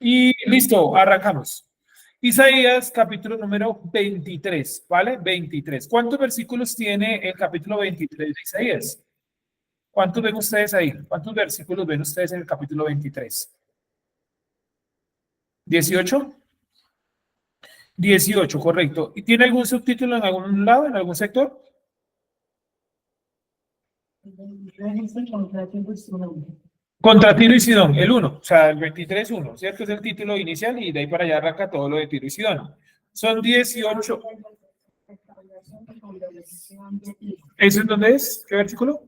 Y listo, arrancamos. Isaías, capítulo número 23, ¿vale? 23. ¿Cuántos versículos tiene el capítulo 23 de Isaías? ¿Cuántos ven ustedes ahí? ¿Cuántos versículos ven ustedes en el capítulo 23? ¿18? 18, correcto. ¿Y tiene algún subtítulo en algún lado, en algún sector? Contra Tiro y Sidón, el 1, o sea, el 23-1, ¿cierto? Es el título inicial y de ahí para allá arranca todo lo de Tiro y Sidón. Son 18. ¿Eso es dónde es? ¿Qué versículo?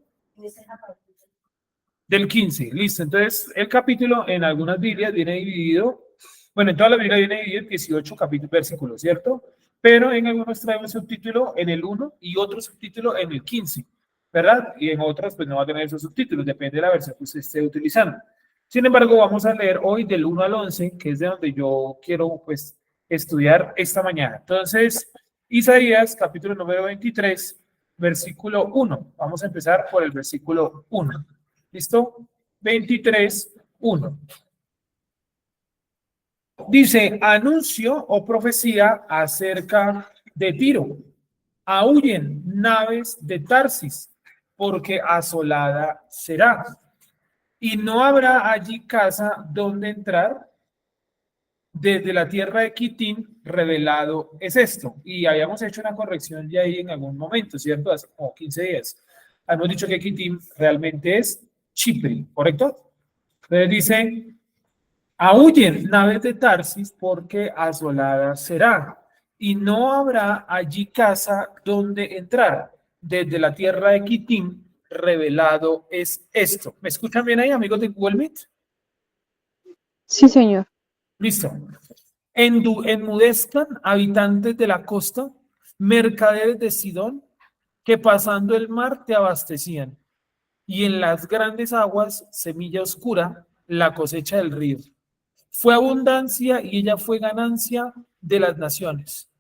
Del 15, listo. Entonces, el capítulo en algunas Biblias viene dividido, bueno, en toda la Biblia viene dividido en 18 capítulos, versículos, ¿cierto? Pero en algunos trae un subtítulo en el 1 y otro subtítulo en el 15, ¿verdad? Y en otras, pues no va a tener esos subtítulos, depende de la versión que usted esté utilizando. Sin embargo, vamos a leer hoy del 1 al 11, que es de donde yo quiero, pues, estudiar esta mañana. Entonces, Isaías, capítulo número 23, versículo 1. Vamos a empezar por el versículo 1. ¿Listo? 23:1. Dice, anuncio o profecía acerca de Tiro. Aúllen naves de Tarsis, porque asolada será. Y no habrá allí casa donde entrar. Desde la tierra de Quitín, revelado es esto. Y habíamos hecho una corrección ya ahí en algún momento, ¿cierto? Hace como 15 días. Hemos dicho que Quitín realmente es Chipre, ¿correcto? Entonces dice, aúllen naves de Tarsis porque asolada será, y no habrá allí casa donde entrar. Desde la tierra de Quitín, revelado es esto. ¿Me escuchan bien ahí, amigos de Google Meet? Sí, señor. Listo. Enmudezcan habitantes de la costa, mercaderes de Sidón, que pasando el mar te abastecían, y en las grandes aguas, semilla oscura, la cosecha del río. Fue abundancia y ella fue ganancia de las naciones.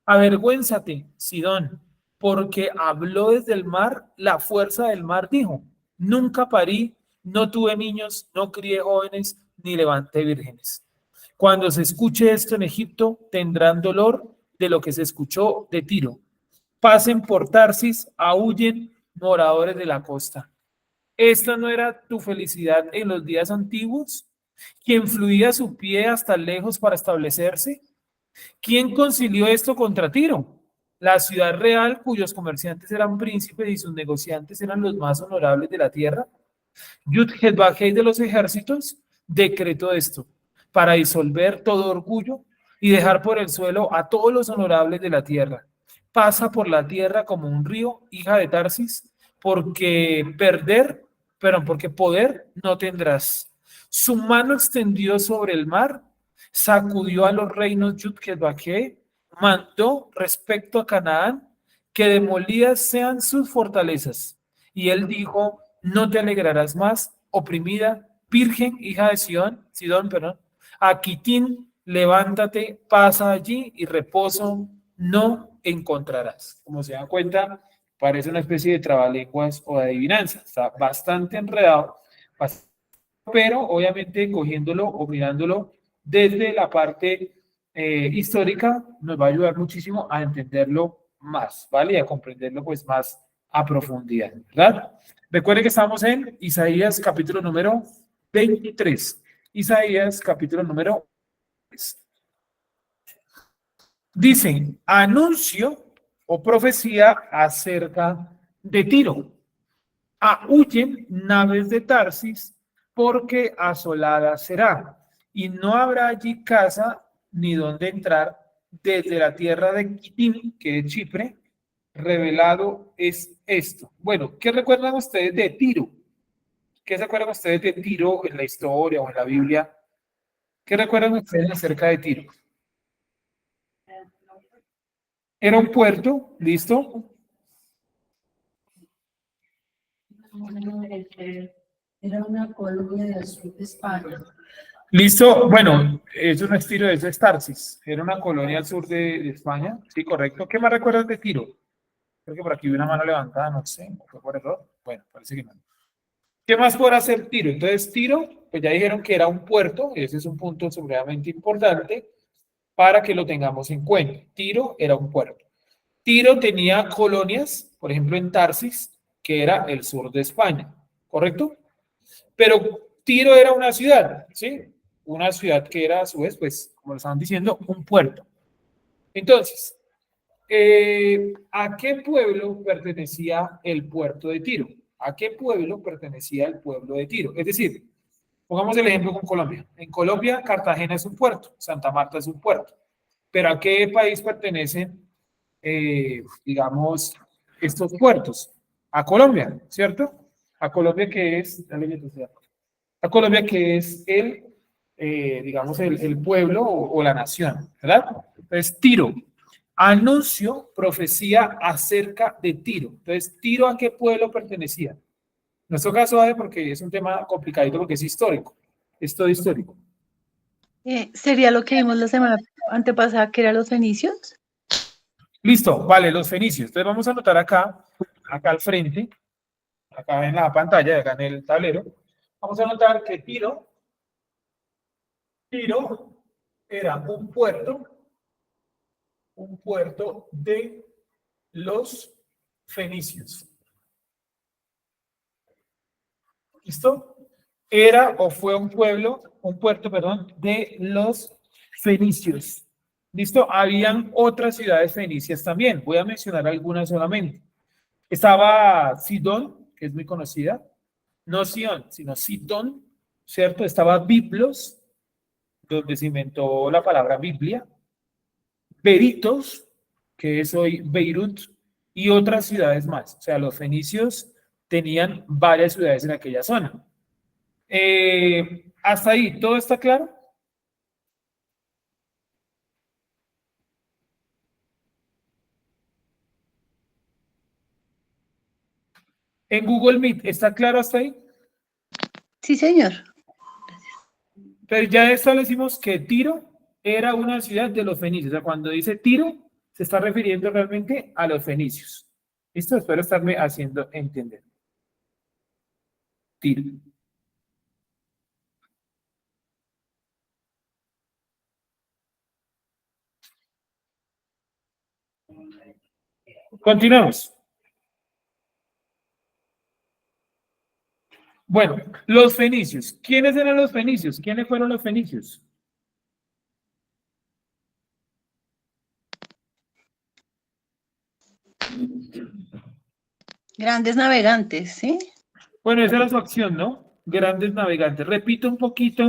Avergüénzate, Sidón, porque habló desde el mar, la fuerza del mar dijo, nunca parí, no tuve niños, no crié jóvenes, ni levanté vírgenes. Cuando se escuche esto en Egipto, tendrán dolor de lo que se escuchó de Tiro. Pasen por Tarsis, aúllen moradores de la costa. ¿Esta no era tu felicidad en los días antiguos? ¿Quién fluía su pie hasta lejos para establecerse? ¿Quién concilió esto contra Tiro? La ciudad real, cuyos comerciantes eran príncipes y sus negociantes eran los más honorables de la tierra. Yud-Heth-Bajei de los ejércitos decretó esto para disolver todo orgullo y dejar por el suelo a todos los honorables de la tierra. Pasa por la tierra como un río, hija de Tarsis, porque poder no tendrás. Su mano extendió sobre el mar, sacudió a los reinos Yud-Heth-Bajei, mandó respecto a Canaán que demolidas sean sus fortalezas. Y él dijo, no te alegrarás más, oprimida, virgen, hija de Sidón, perdón. A Quitín, levántate, pasa allí y reposo no encontrarás. Como se dan cuenta, parece una especie de trabalenguas o de adivinanza. Está bastante enredado, pero obviamente cogiéndolo o mirándolo desde la parte histórica nos va a ayudar muchísimo a entenderlo más, ¿vale? Y a comprenderlo pues más a profundidad, ¿verdad? Recuerden que estamos en Isaías capítulo número 23. Isaías capítulo número 3. Dicen, anuncio o profecía acerca de Tiro. Huyen naves de Tarsis porque asolada será, y no habrá allí casa ni donde entrar desde la tierra de Quitim, que es Chipre, revelado es esto. Bueno, ¿qué recuerdan ustedes de Tiro? ¿Qué se acuerdan ustedes de Tiro en la historia o en la Biblia? ¿Qué recuerdan ustedes acerca de Tiro? Era un puerto, ¿listo? Era una colonia del sur de España. Listo, bueno, eso no es Tiro, eso es Tarsis. Era una colonia al sur de España, sí, correcto. ¿Qué más recuerdas de Tiro? Creo que por aquí vi una mano levantada, no sé, ¿fue por error? Bueno, parece que no. ¿Qué más podrá hacer Tiro? Entonces, Tiro, pues ya dijeron que era un puerto, ese es un punto supremamente importante para que lo tengamos en cuenta. Tiro era un puerto. Tiro tenía colonias, por ejemplo, en Tarsis, que era el sur de España, ¿correcto? Pero Tiro era una ciudad, ¿sí? Una ciudad que era, a su vez, pues, como lo estaban diciendo, un puerto. Entonces, ¿a qué pueblo pertenecía el puerto de Tiro? ¿A qué pueblo pertenecía el pueblo de Tiro? Es decir, pongamos el ejemplo con Colombia. En Colombia, Cartagena es un puerto, Santa Marta es un puerto. Pero ¿a qué país pertenecen, digamos, estos puertos? A Colombia, ¿cierto? A Colombia que es, a Colombia que es el, digamos, el pueblo o la nación, ¿verdad? Entonces, Tiro. Anuncio, profecía acerca de Tiro. Entonces, ¿Tiro a qué pueblo pertenecía? En nuestro caso, porque es un tema complicadito porque es histórico. Es todo histórico. ¿Sería lo que vimos la semana antepasada, que eran los fenicios? Listo, vale, los fenicios. Entonces vamos a anotar acá al frente, acá en la pantalla, acá en el tablero. Vamos a anotar que Tiro era un puerto de los fenicios. ¿Listo? Era o fue un puerto, perdón, de los fenicios. ¿Listo? Habían otras ciudades fenicias también. Voy a mencionar algunas solamente. Estaba Sidón, que es muy conocida. No Sion, sino Sidón, ¿cierto? Estaba Biblos, donde se inventó la palabra Biblia. Beritos, que es hoy Beirut, y otras ciudades más. O sea, los fenicios tenían varias ciudades en aquella zona. Hasta ahí, ¿todo está claro? En Google Meet, ¿está claro hasta ahí? Sí, señor. Pero ya establecimos que Tiro era una ciudad de los fenicios. O sea, cuando dice Tiro, se está refiriendo realmente a los fenicios. ¿Listo? Espero estarme haciendo entender. Tiro. Continuamos. Bueno, los fenicios. ¿Quiénes eran los fenicios? ¿Quiénes fueron los fenicios? Grandes navegantes, ¿sí? Bueno, esa era su acción, ¿no? Grandes navegantes. Repito un poquito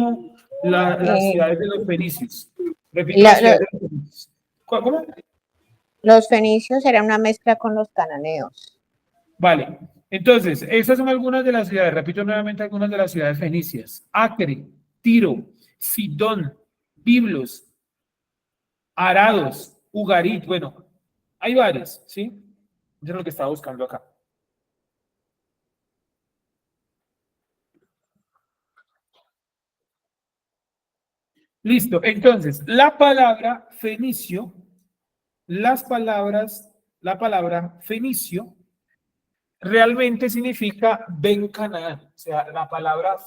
las ciudades de los fenicios. Repito las ciudades de los fenicios. ¿Cómo? Los fenicios eran una mezcla con los cananeos. Vale. Entonces, estas son algunas de las ciudades. Repito nuevamente algunas de las ciudades fenicias. Acre, Tiro, Sidón, Biblos, Arados, Ugarit. Bueno, hay varias, ¿sí? Eso es lo que estaba buscando acá. Listo. Entonces, la palabra fenicio, la palabra fenicio realmente significa ven Canaán. O sea, la palabra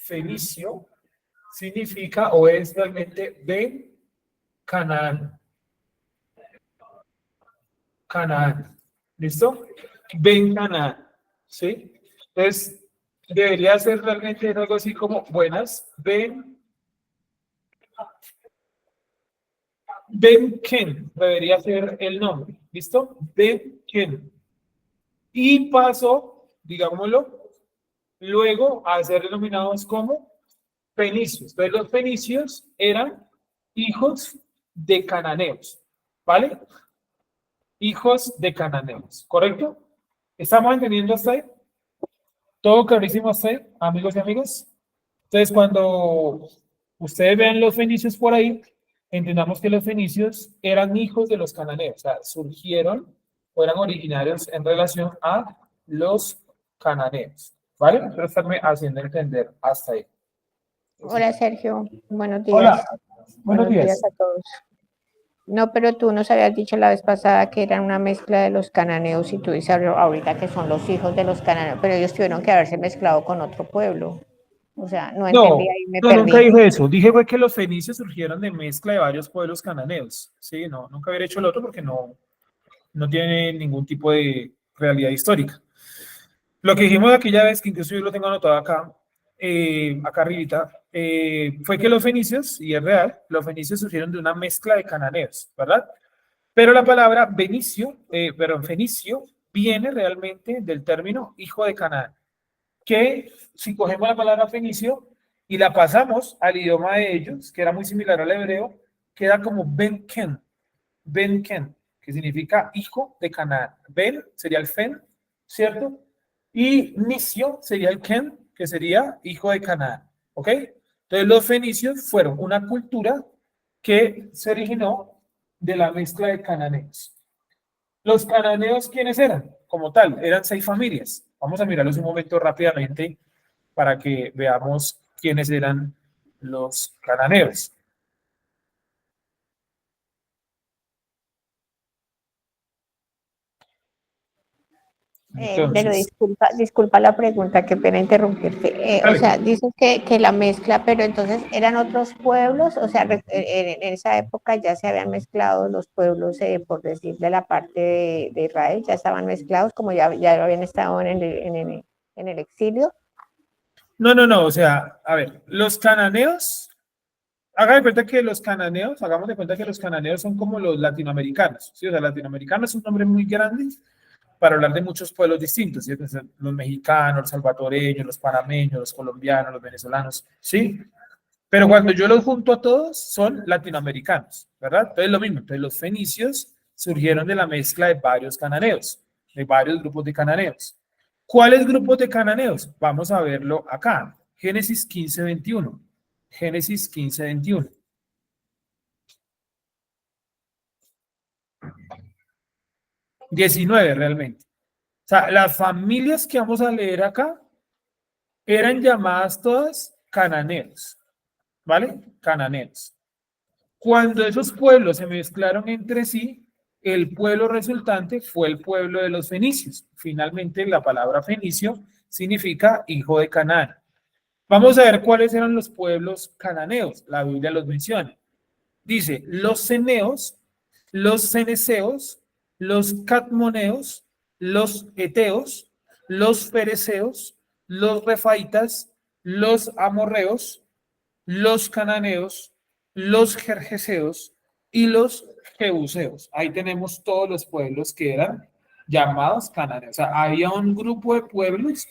fenicio significa o es realmente ven Canaán. Canaán. ¿Listo? Ven Canaán. ¿Sí? Entonces, debería ser realmente algo así como buenas. Ven Ken debería ser el nombre. ¿Listo? Ken. Y pasó, digámoslo, luego a ser denominados como fenicios. Entonces, los fenicios eran hijos de cananeos. ¿Vale? Hijos de cananeos. ¿Correcto? ¿Estamos entendiendo hasta ahí? ¿Todo clarísimo hasta ahí, amigos y amigas? Entonces, cuando ustedes vean los fenicios por ahí, entendamos que los fenicios eran hijos de los cananeos, o sea, surgieron o eran originarios en relación a los cananeos, ¿vale? Espero estarme haciendo entender hasta ahí. Hola Sergio, buenos días. Hola, buenos días. A todos. No, pero tú nos habías dicho la vez pasada que eran una mezcla de los cananeos y tú dices ahorita que son los hijos de los cananeos, pero ellos tuvieron que haberse mezclado con otro pueblo. O sea, no entendí, No, ahí me no, nunca perdí. dije eso. Dije fue que los fenicios surgieron de mezcla de varios pueblos cananeos. Sí, no, nunca había hecho el otro porque no tiene ningún tipo de realidad histórica. Lo que dijimos aquella vez, que incluso yo lo tengo anotado acá, acá arribita, fue que los fenicios, y es real, los fenicios surgieron de una mezcla de cananeos, ¿verdad? Pero la palabra fenicio, viene realmente del término hijo de Canaán, que si cogemos la palabra fenicio y la pasamos al idioma de ellos, que era muy similar al hebreo, queda como Ben Ken, que significa hijo de Canaán. Ben sería el Fen, ¿cierto? Y Nisio sería el Ken, que sería hijo de Canaán. ¿Ok? Entonces los fenicios fueron una cultura que se originó de la mezcla de cananeos. Los cananeos, ¿quiénes eran? Como tal, eran 6 familias. Vamos a mirarlos un momento rápidamente para que veamos quiénes eran los cananeos. Pero Entonces, disculpa la pregunta, qué pena interrumpirte. O dale. sea, dices que la mezcla, pero entonces eran otros pueblos, o sea, en esa época ya se habían mezclado los pueblos, por decir, de la parte de Israel, ya estaban mezclados, como ya habían estado en el exilio. No, o sea, a ver, los cananeos, haga de cuenta que los cananeos, hagamos de cuenta que los cananeos son como los latinoamericanos, ¿sí? O sea, latinoamericanos es un nombre muy grande para hablar de muchos pueblos distintos, ¿sí? Los mexicanos, los salvadoreños, los panameños, los colombianos, los venezolanos, ¿sí? Pero cuando yo los junto a todos, son latinoamericanos, ¿verdad? Entonces lo mismo, entonces los fenicios surgieron de la mezcla de varios cananeos, de varios grupos de cananeos. ¿Cuáles grupos de cananeos? Vamos a verlo acá. Génesis 15:21. Génesis 15:21. 19 realmente. O sea, las familias que vamos a leer acá eran llamadas todas cananeos, ¿vale? Cananeos. Cuando esos pueblos se mezclaron entre sí, el pueblo resultante fue el pueblo de los fenicios. Finalmente, la palabra fenicio significa hijo de Canaán. Vamos a ver cuáles eran los pueblos cananeos. La Biblia los menciona. Dice, los ceneos, los ceneseos, los catmoneos, los eteos, los fereceos, los refaitas, los amorreos, los cananeos, los jerjeseos y los jebuseos. Ahí tenemos todos los pueblos que eran llamados cananeos. O sea, había un grupo de pueblos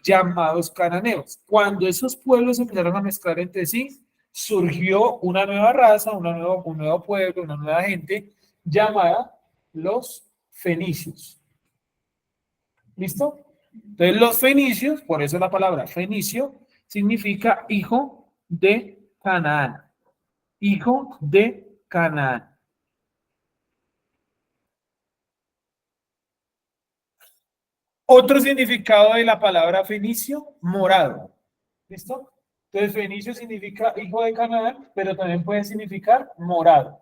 llamados cananeos. Cuando esos pueblos empezaron a mezclar entre sí, surgió una nueva raza, un nuevo pueblo, una nueva gente llamada los fenicios. ¿Listo? Entonces los fenicios, por eso la palabra fenicio, significa hijo de Canaán. Hijo de Canaán. Otro significado de la palabra fenicio, morado. ¿Listo? Entonces fenicio significa hijo de Canaán, pero también puede significar morado.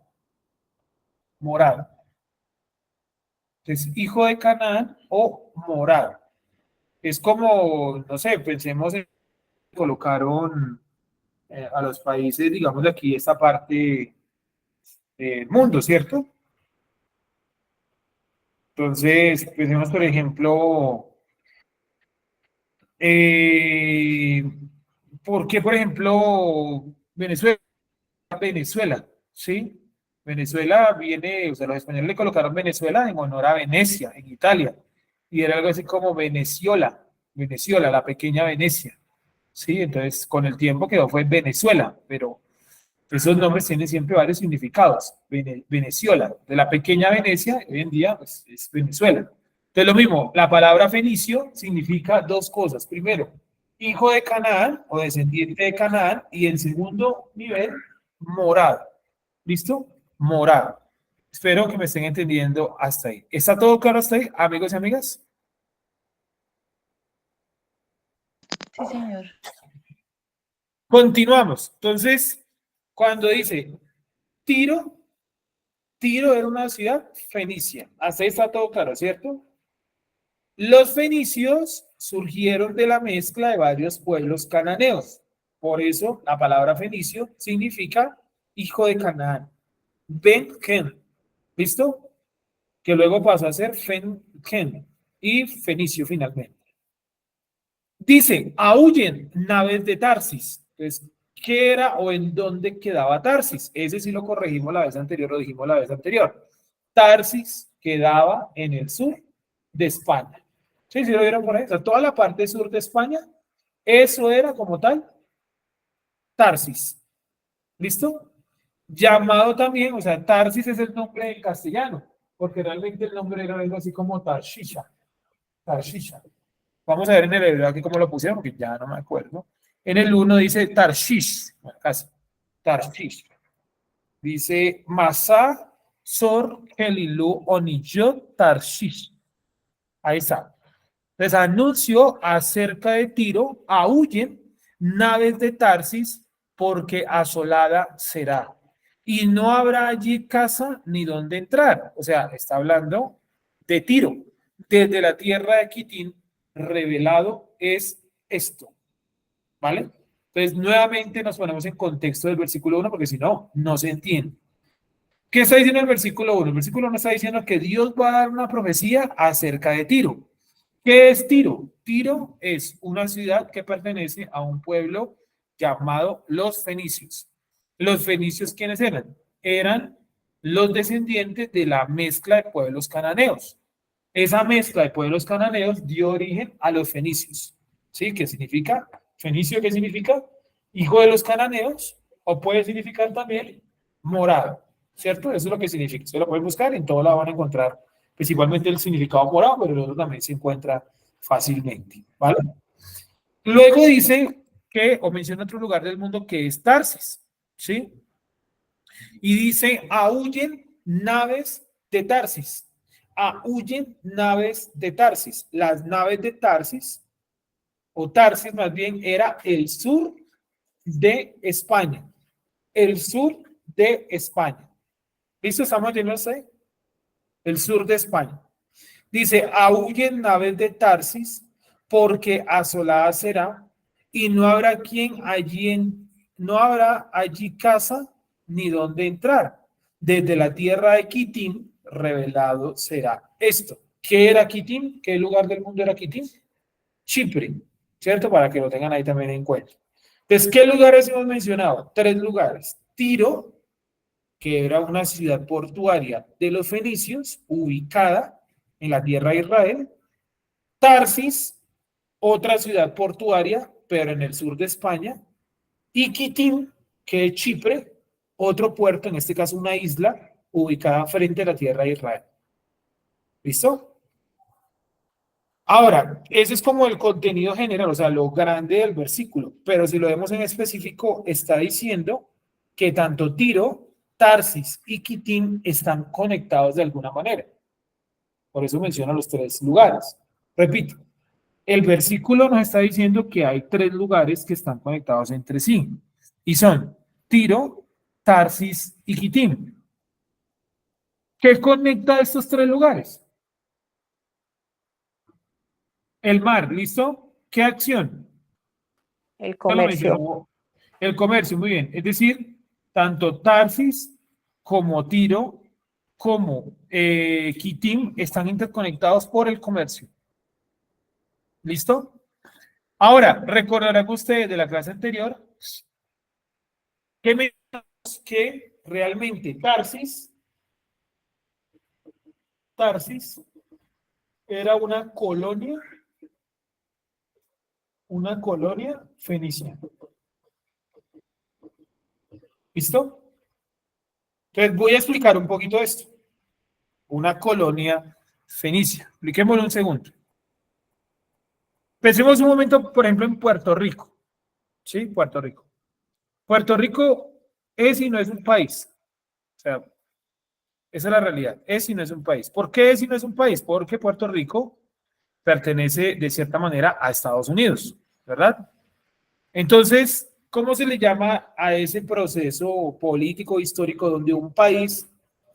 Morado. Entonces, hijo de Canaán o morado. Es como, no sé, pensemos en colocaron a los países, digamos, de aquí, esta parte del mundo, ¿cierto? Entonces, pensemos, por ejemplo, eh, ¿por qué, por ejemplo, Venezuela, ¿sí? Venezuela viene, o sea, los españoles le colocaron Venezuela en honor a Venecia, en Italia, y era algo así como Veneciola, la pequeña Venecia, ¿sí? Entonces, con el tiempo quedó, fue Venezuela, pero esos nombres tienen siempre varios significados. Veneciola, de la pequeña Venecia, hoy en día pues, es Venezuela. Entonces, lo mismo, la palabra fenicio significa dos cosas. Primero, hijo de Canaán o descendiente de Canaán, y en segundo nivel, morado. ¿Listo? Morado. Espero que me estén entendiendo hasta ahí. ¿Está todo claro hasta ahí, amigos y amigas? Sí, señor. Continuamos. Entonces, cuando dice Tiro, Tiro era una ciudad fenicia. Hasta ahí está todo claro, ¿cierto? Los fenicios surgieron de la mezcla de varios pueblos cananeos. Por eso la palabra fenicio significa hijo de Canaán. Ben-Ken, ¿listo? Que luego pasó a ser Fen-Ken y fenicio finalmente. Dice, aúllen naves de Tarsis. Entonces, ¿qué era o en dónde quedaba Tarsis? Ese sí lo corregimos la vez anterior, lo dijimos la vez anterior. Tarsis quedaba en el sur de España. ¿Sí? ¿Sí lo vieron por ahí? O sea, toda la parte sur de España, eso era como tal Tarsis. ¿Listo? Llamado también, o sea, Tarsis es el nombre en castellano, porque realmente el nombre era algo así como Tarshisha. Tarshisha. Vamos a ver en el hebreo aquí cómo lo pusieron, porque ya no me acuerdo. En el 1 dice Tarshish, bueno, casi, Tarshish. Dice Masá, Sor, Helilu, Oniyot, Tarshish. Ahí está. Les anunció acerca de Tiro, aúllen naves de Tarsis, porque asolada será. Y no habrá allí casa ni donde entrar. O sea, está hablando de Tiro. Desde la tierra de Quitín, revelado es esto. ¿Vale? Entonces, nuevamente nos ponemos en contexto del versículo 1, porque si no, no se entiende. ¿Qué está diciendo el versículo 1? El versículo 1 está diciendo que Dios va a dar una profecía acerca de Tiro. ¿Qué es Tiro? Tiro es una ciudad que pertenece a un pueblo llamado los fenicios. ¿Los fenicios quiénes eran? Eran los descendientes de la mezcla de pueblos cananeos. Esa mezcla de pueblos cananeos dio origen a los fenicios. ¿Sí? ¿Qué significa? Fenicio, ¿qué significa? Hijo de los cananeos, o puede significar también morado, ¿cierto? Eso es lo que significa. Se lo pueden buscar, en todo lado van a encontrar principalmente el significado morado, pero el otro también se encuentra fácilmente, ¿vale? Luego dice que, o menciona otro lugar del mundo que es Tarsis, ¿sí? Y dice, aúllen naves de Tarsis. Aúllen naves de Tarsis. Las naves de Tarsis, o Tarsis más bien, era el sur de España. El sur de España. ¿Listo? ¿Estamos yendo hasta ahí? El sur de España. Dice, aúllen naves de Tarsis, porque asolada será, y no habrá no habrá allí casa ni donde entrar. Desde la tierra de Quitín, revelado será esto. ¿Qué era Quitín? ¿Qué lugar del mundo era Quitín? Chipre, ¿cierto? Para que lo tengan ahí también en cuenta. Entonces, ¿qué lugares hemos mencionado? 3 lugares. Tiro, que era una ciudad portuaria de los fenicios, ubicada en la tierra de Israel. Tarsis, otra ciudad portuaria, pero en el sur de España. Y Quitín, que es Chipre, otro puerto, en este caso una isla, ubicada frente a la tierra de Israel. ¿Listo? Ahora, ese es como el contenido general, o sea, lo grande del versículo, pero si lo vemos en específico, está diciendo que tanto Tiro, Tarsis y Quitín están conectados de alguna manera. Por eso menciona los 3 lugares. Repito, el versículo nos está diciendo que hay 3 lugares que están conectados entre sí, y son Tiro, Tarsis y Quitín. ¿Qué conecta a estos 3 lugares? El mar, ¿listo? ¿Qué acción? El comercio. El comercio, muy bien. Es decir, tanto Tarsis como Tiro como Quitín están interconectados por el comercio. ¿Listo? Ahora, recordarán ustedes de la clase anterior que mencionamos que realmente Tarsis era una colonia fenicia. ¿Listo? Entonces voy a explicar un poquito esto. Una colonia fenicia. Expliquémoslo un segundo. Pensemos un momento, por ejemplo, en Puerto Rico. ¿Sí? Puerto Rico. Puerto Rico es y no es un país. O sea, esa es la realidad. Es y no es un país. ¿Por qué es y no es un país? Porque Puerto Rico pertenece de cierta manera a Estados Unidos, ¿verdad? Entonces, ¿cómo se le llama a ese proceso político histórico donde un país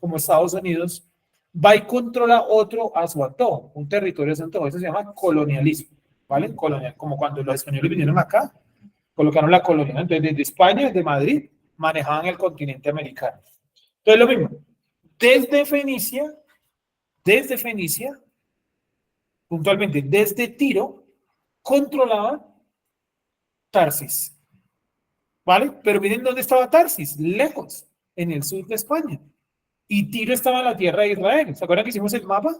como Estados Unidos, va y controla otro a su antojo, un territorio a su antojo. Eso se llama colonialismo, ¿vale? Colonial, como cuando los españoles vinieron acá, colocaron la colonia. Entonces, desde España, desde Madrid, manejaban el continente americano. Entonces, lo mismo, desde Fenicia, puntualmente desde Tiro, controlaban Tarsis, ¿vale? Pero miren dónde estaba Tarsis, lejos, en el sur de España. Y Tiro estaba en la tierra de Israel. ¿Se acuerdan que hicimos el mapa?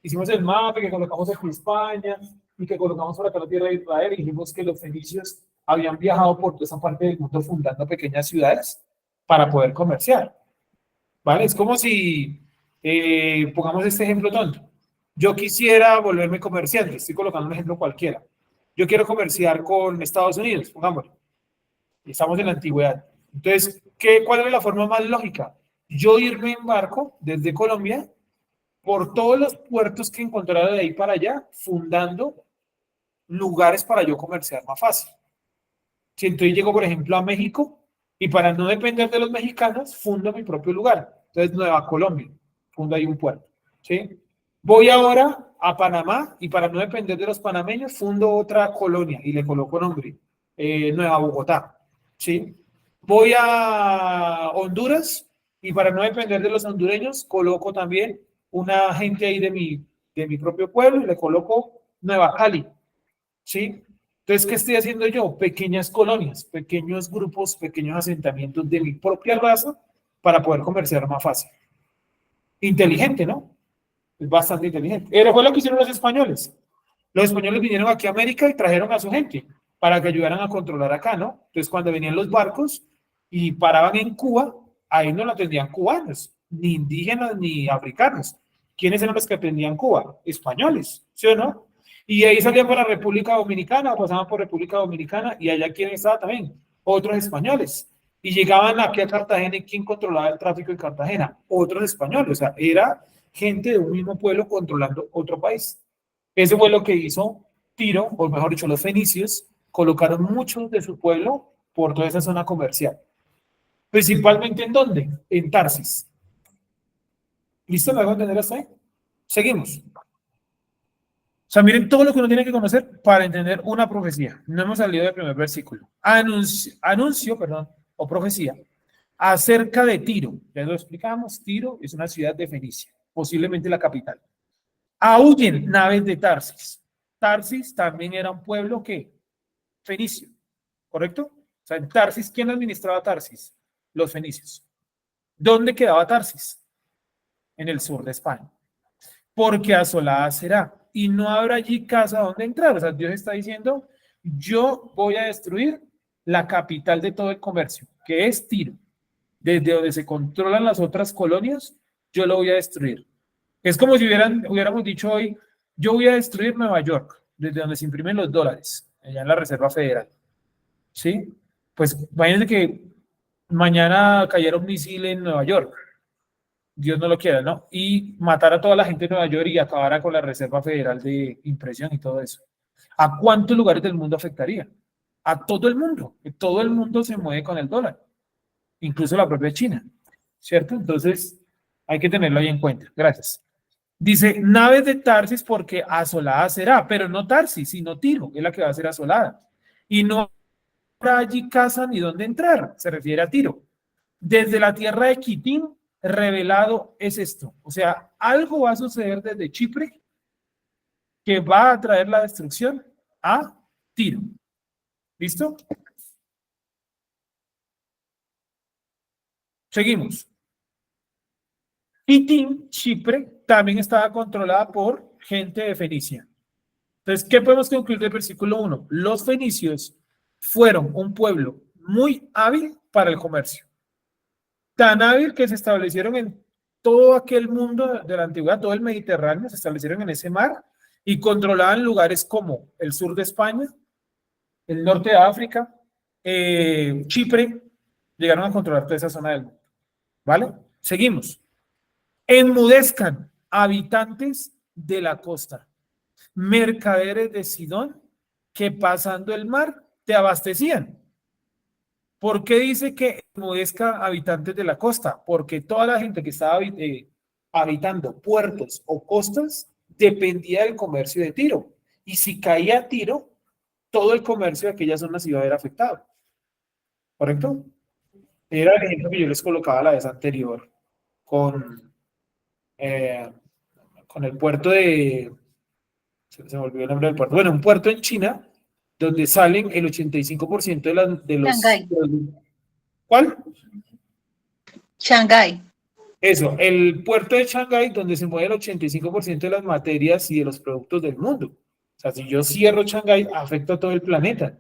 Hicimos el mapa que colocamos aquí España y que colocamos por acá la tierra de Israel y dijimos que los fenicios habían viajado por toda esa parte del mundo fundando pequeñas ciudades para poder comerciar, ¿vale? Es como si, pongamos este ejemplo tonto. Yo quisiera volverme comerciante, estoy colocando un ejemplo cualquiera. Yo quiero comerciar con Estados Unidos, pongámoslo. Estamos en la antigüedad. Entonces, ¿cuál es la forma más lógica? Yo irme en barco desde Colombia por todos los puertos que encontrara de ahí para allá, fundando lugares para yo comerciar más fácil. Si entonces llego, por ejemplo, a México y para no depender de los mexicanos, fundo mi propio lugar. Entonces, Nueva Colombia, fundo ahí un puerto. ¿Sí? Voy ahora a Panamá y para no depender de los panameños, fundo otra colonia y le coloco nombre, Nueva Bogotá. ¿Sí? Voy a Honduras y para no depender de los hondureños, coloco también una gente ahí de mi propio pueblo y le coloco Nueva Cali. ¿Sí? Entonces, ¿qué estoy haciendo yo? Pequeñas colonias, pequeños grupos, pequeños asentamientos de mi propia raza para poder comerciar más fácil. Inteligente, ¿no? Es bastante inteligente. Pero fue lo que hicieron los españoles. Los españoles vinieron aquí a América y trajeron a su gente para que ayudaran a controlar acá, ¿no? Entonces, cuando venían los barcos y paraban en Cuba, ahí no lo atendían cubanos, ni indígenas, ni africanos. ¿Quiénes eran los que atendían Cuba? Españoles, ¿sí o no? Y ahí salían para República Dominicana, pasaban por República Dominicana, y allá ¿quién estaba también? Otros españoles. Y llegaban aquí a Cartagena, ¿y quién controlaba el tráfico en Cartagena? Otros españoles. O sea, era gente de un mismo pueblo controlando otro país. Eso fue lo que hizo Tiro, o mejor dicho, los fenicios, colocaron muchos de su pueblo por toda esa zona comercial. Principalmente ¿en dónde? En Tarsis. ¿Listo? ¿Me hago entender hasta ahí? Seguimos. O sea, miren todo lo que uno tiene que conocer para entender una profecía. No hemos salido del primer versículo. Anuncio, o profecía, acerca de Tiro. Ya lo explicamos, Tiro es una ciudad de Fenicia, posiblemente la capital. Aúllen naves de Tarsis. Tarsis también era un pueblo que fenicio, ¿correcto? O sea, en Tarsis, ¿quién administraba Tarsis? Los fenicios. ¿Dónde quedaba Tarsis? En el sur de España. Porque asolada será y no habrá allí casa donde entrar. O sea, Dios está diciendo, yo voy a destruir la capital de todo el comercio, que es Tiro. Desde donde se controlan las otras colonias, yo lo voy a destruir. Es como si hubiéramos dicho hoy, yo voy a destruir Nueva York, desde donde se imprimen los dólares, allá en la Reserva Federal. ¿Sí? Pues imagínense que mañana cayera un misil en Nueva York. Dios no lo quiera, ¿no? Y matar a toda la gente de Nueva York y acabara con la Reserva Federal de impresión y todo eso. ¿A cuántos lugares del mundo afectaría? A todo el mundo. Todo el mundo se mueve con el dólar, incluso la propia China, ¿cierto? Entonces, hay que tenerlo ahí en cuenta. Gracias. Dice, naves de Tarsis porque asolada será, pero no Tarsis, sino Tiro, es la que va a ser asolada. Y no habrá allí casa ni dónde entrar, se refiere a Tiro. Desde la tierra de Quitín, revelado es esto. O sea, algo va a suceder desde Chipre que va a traer la destrucción a Tiro. ¿Listo? Seguimos. Quitín, Chipre, también estaba controlada por gente de Fenicia. Entonces, ¿qué podemos concluir del versículo 1? Los fenicios fueron un pueblo muy hábil para el comercio. Tan hábil que se establecieron en todo aquel mundo de la antigüedad, todo el Mediterráneo, se establecieron en ese mar y controlaban lugares como el sur de España, el norte de África, Chipre, llegaron a controlar toda esa zona del mundo. ¿Vale? Seguimos. Enmudezcan habitantes de la costa, mercaderes de Sidón, que pasando el mar te abastecían. ¿Por qué dice que enmudezca habitantes de la costa, porque toda la gente que estaba habitando puertos o costas dependía del comercio de Tiro. Y si caía Tiro, todo el comercio de aquella zona se iba a ver afectado. ¿Correcto? Era el ejemplo que yo les colocaba la vez anterior con, eh, con el puerto de... Se me olvidó el nombre del puerto. Bueno, un puerto en China donde salen el 85% de los... Shanghái. ¿Cuál? Shanghái. Eso, el puerto de Shanghái, donde se mueve el 85% de las materias y de los productos del mundo. O sea, si yo cierro Shanghái, afecta a todo el planeta.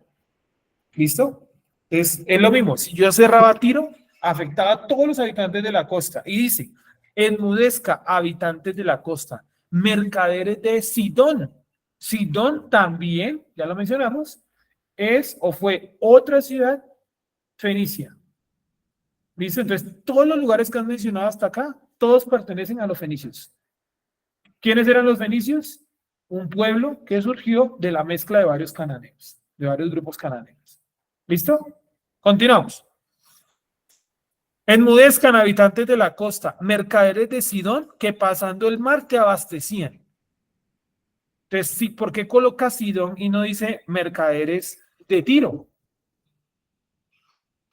¿Listo? Es lo mismo. Si yo cerraba Tiro, afectaba a todos los habitantes de la costa. Y dice, enmudezca habitantes de la costa, mercaderes de Sidón. Sidón también, ya lo mencionamos, es o fue otra ciudad fenicia. ¿Listo? Entonces, todos los lugares que han mencionado hasta acá, todos pertenecen a los fenicios. ¿Quiénes eran los fenicios? Un pueblo que surgió de la mezcla de varios cananeos, de varios grupos cananeos. ¿Listo? Continuamos. Enmudezcan habitantes de la costa, mercaderes de Sidón, que pasando el mar te abastecían. Entonces, sí, ¿por qué coloca Sidón y no dice mercaderes de Tiro?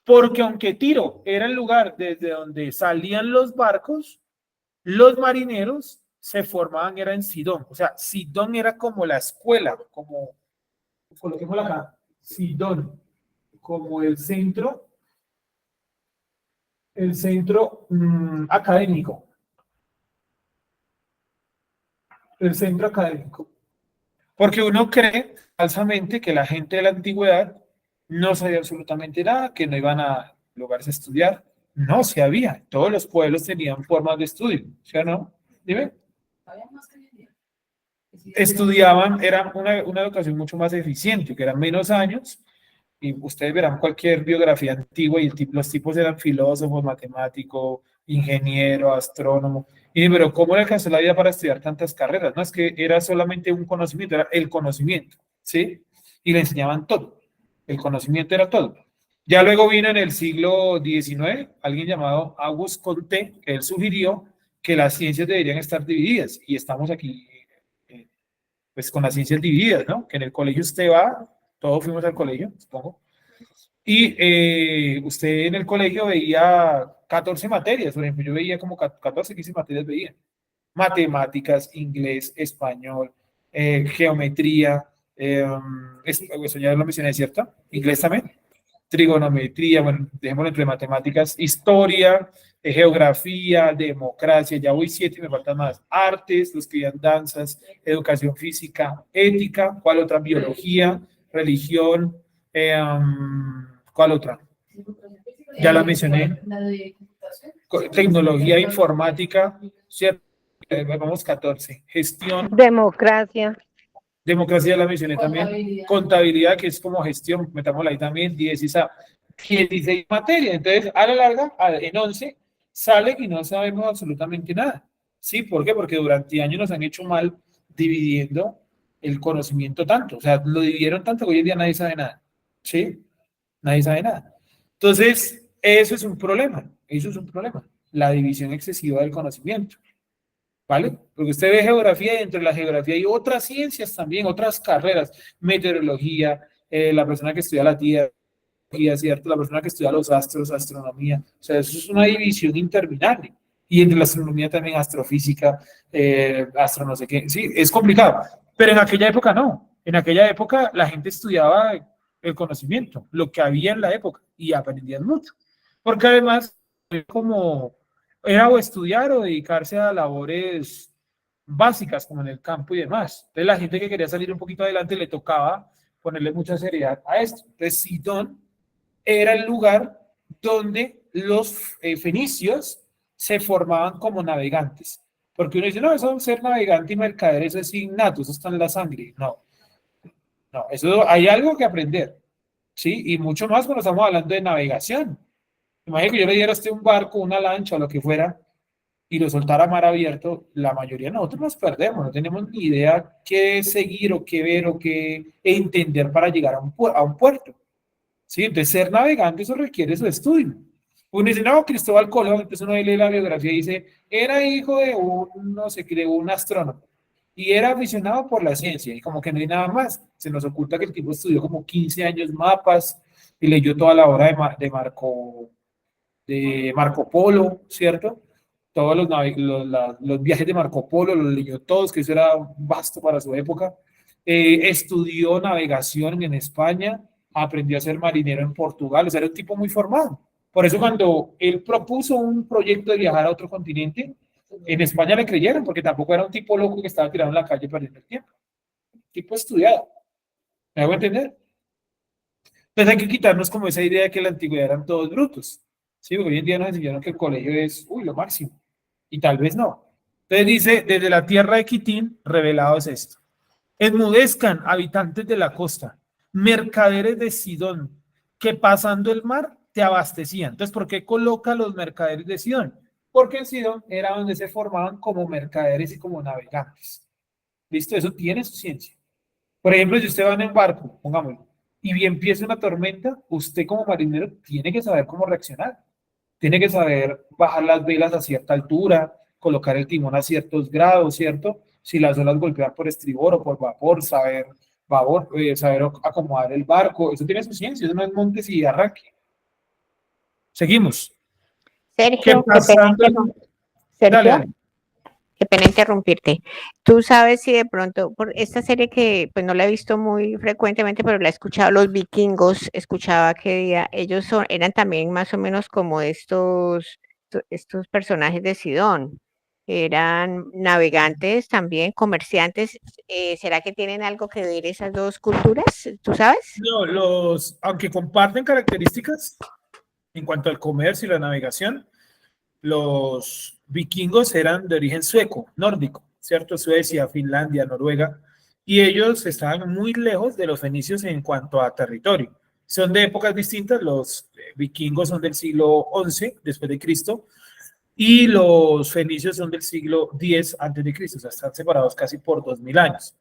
Porque aunque Tiro era el lugar desde donde salían los barcos, los marineros se formaban, era en Sidón. O sea, Sidón era como la escuela, como, coloquémosla acá, Sidón, como el centro académico. El centro académico. Porque uno cree falsamente que la gente de la antigüedad no sabía absolutamente nada, que no iban a lugares a estudiar. No, sí había. Todos los pueblos tenían formas de estudio, ¿sí o no? Dime. Estudiaban, era una educación mucho más eficiente, que eran menos años, y ustedes verán cualquier biografía antigua y los tipos eran filósofos, matemáticos, ingeniero, astrónomo. Y pero ¿cómo le alcanzó la vida para estudiar tantas carreras? No es que era solamente un conocimiento, era el conocimiento, ¿sí? Y le enseñaban todo. El conocimiento era todo. Ya luego vino en el siglo XIX alguien llamado Auguste Comte, que él sugirió que las ciencias deberían estar divididas. Y estamos aquí, pues con las ciencias divididas, ¿no? Que en el colegio usted va, todos fuimos al colegio, supongo. Y usted en el colegio veía 14 materias, por ejemplo, yo veía como 14, 15 materias veía. Matemáticas, inglés, español, geometría, eso ya lo mencioné, ¿cierto? Inglés también, trigonometría, bueno, dejémoslo entre matemáticas, historia, geografía, democracia, ya voy 7 y me faltan más, artes, los que veían danzas, educación física, ética, ¿cuál otra? Biología, religión, ¿cuál otra? Ya la mencioné. Tecnología, informática, ¿cierto? Vamos 14. Gestión. Democracia. Democracia la mencioné también. Contabilidad, que es como gestión, metámosla ahí también. 16 materias. Entonces, a la larga, en 11, sale y no sabemos absolutamente nada. ¿Sí? ¿Por qué? Porque durante años nos han hecho mal dividiendo el conocimiento tanto. O sea, lo dividieron tanto que hoy en día nadie sabe nada. ¿Sí? Nadie sabe nada. Entonces, eso es un problema. Eso es un problema. La división excesiva del conocimiento. ¿Vale? Porque usted ve geografía y dentro de la geografía hay otras ciencias también, otras carreras, meteorología, la persona que estudia la tierra, ¿cierto? La persona que estudia los astros, astronomía, o sea, eso es una división interminable. Y entre la astronomía también astrofísica, astro no sé qué, sí, es complicado, pero en aquella época no, en aquella época la gente estudiaba el conocimiento, lo que había en la época, y aprendían mucho, porque además, como era o estudiar o dedicarse a labores básicas como en el campo y demás. Entonces la gente que quería salir un poquito adelante le tocaba ponerle mucha seriedad a esto. Entonces Sidón era el lugar donde los fenicios se formaban como navegantes. Porque uno dice, no, eso ser navegante y mercader, eso es innato, eso está en la sangre. No, no, eso hay algo que aprender, ¿sí? Y mucho más cuando estamos hablando de navegación. Imagínate que yo le diera a usted un barco, una lancha o lo que fuera y lo soltara a mar abierto, la mayoría de nosotros nos perdemos, no tenemos ni idea qué seguir o qué ver o qué entender para llegar a un puerto. ¿Sí? Entonces, ser navegante, eso requiere su estudio. Uno dice, no, Cristóbal Colón, entonces uno lee la biografía y dice, era hijo de un, no sé qué, de un astrónomo y era aficionado por la ciencia y como que no hay nada más. Se nos oculta que el tipo estudió como 15 años mapas y leyó toda la obra de Marco Polo, ¿cierto? Todos los viajes de Marco Polo, los leyó todos, que eso era vasto para su época. Estudió navegación en España, aprendió a ser marinero en Portugal, o sea, era un tipo muy formado. Por eso cuando él propuso un proyecto de viajar a otro continente, en España le creyeron, porque tampoco era un tipo loco que estaba tirado en la calle perdiendo el tiempo. Un tipo estudiado. ¿Me hago entender? Entonces hay que quitarnos como esa idea de que en la antigüedad eran todos brutos. Sí, porque hoy en día nos enseñaron que el colegio es, uy, lo máximo. Y tal vez no. Entonces dice, desde la tierra de Quitín, revelado es esto. Enmudezcan, habitantes de la costa, mercaderes de Sidón, que pasando el mar te abastecían. Entonces, ¿por qué coloca los mercaderes de Sidón? Porque en Sidón era donde se formaban como mercaderes y como navegantes. ¿Listo? Eso tiene su ciencia. Por ejemplo, si usted va en un barco, pongámoslo, y bien empieza una tormenta, usted como marinero tiene que saber cómo reaccionar. Tiene que saber bajar las velas a cierta altura, colocar el timón a ciertos grados, ¿cierto? Si las olas golpean por estribor o por vapor, saber acomodar el barco. Eso tiene su ciencia, eso no es montes y arranque. Seguimos. ¿Qué Sergio, pasa? Dale, Sergio, dale. qué pena interrumpirte. Tú sabes si de pronto, por esta serie que pues no la he visto muy frecuentemente, pero la he escuchado, Los Vikingos, escuchaba ellos eran también más o menos como estos personajes de Sidón. Eran navegantes también, comerciantes. ¿Será que tienen algo que ver esas dos culturas? ¿Tú sabes? No, aunque comparten características en cuanto al comercio y la navegación, los vikingos eran de origen sueco, nórdico, ¿cierto? Suecia, Finlandia, Noruega, y ellos estaban muy lejos de los fenicios en cuanto a territorio. Son de épocas distintas, los vikingos son del siglo XI después de Cristo, y los fenicios son del siglo X antes de Cristo, o sea, están separados casi por 2000 años.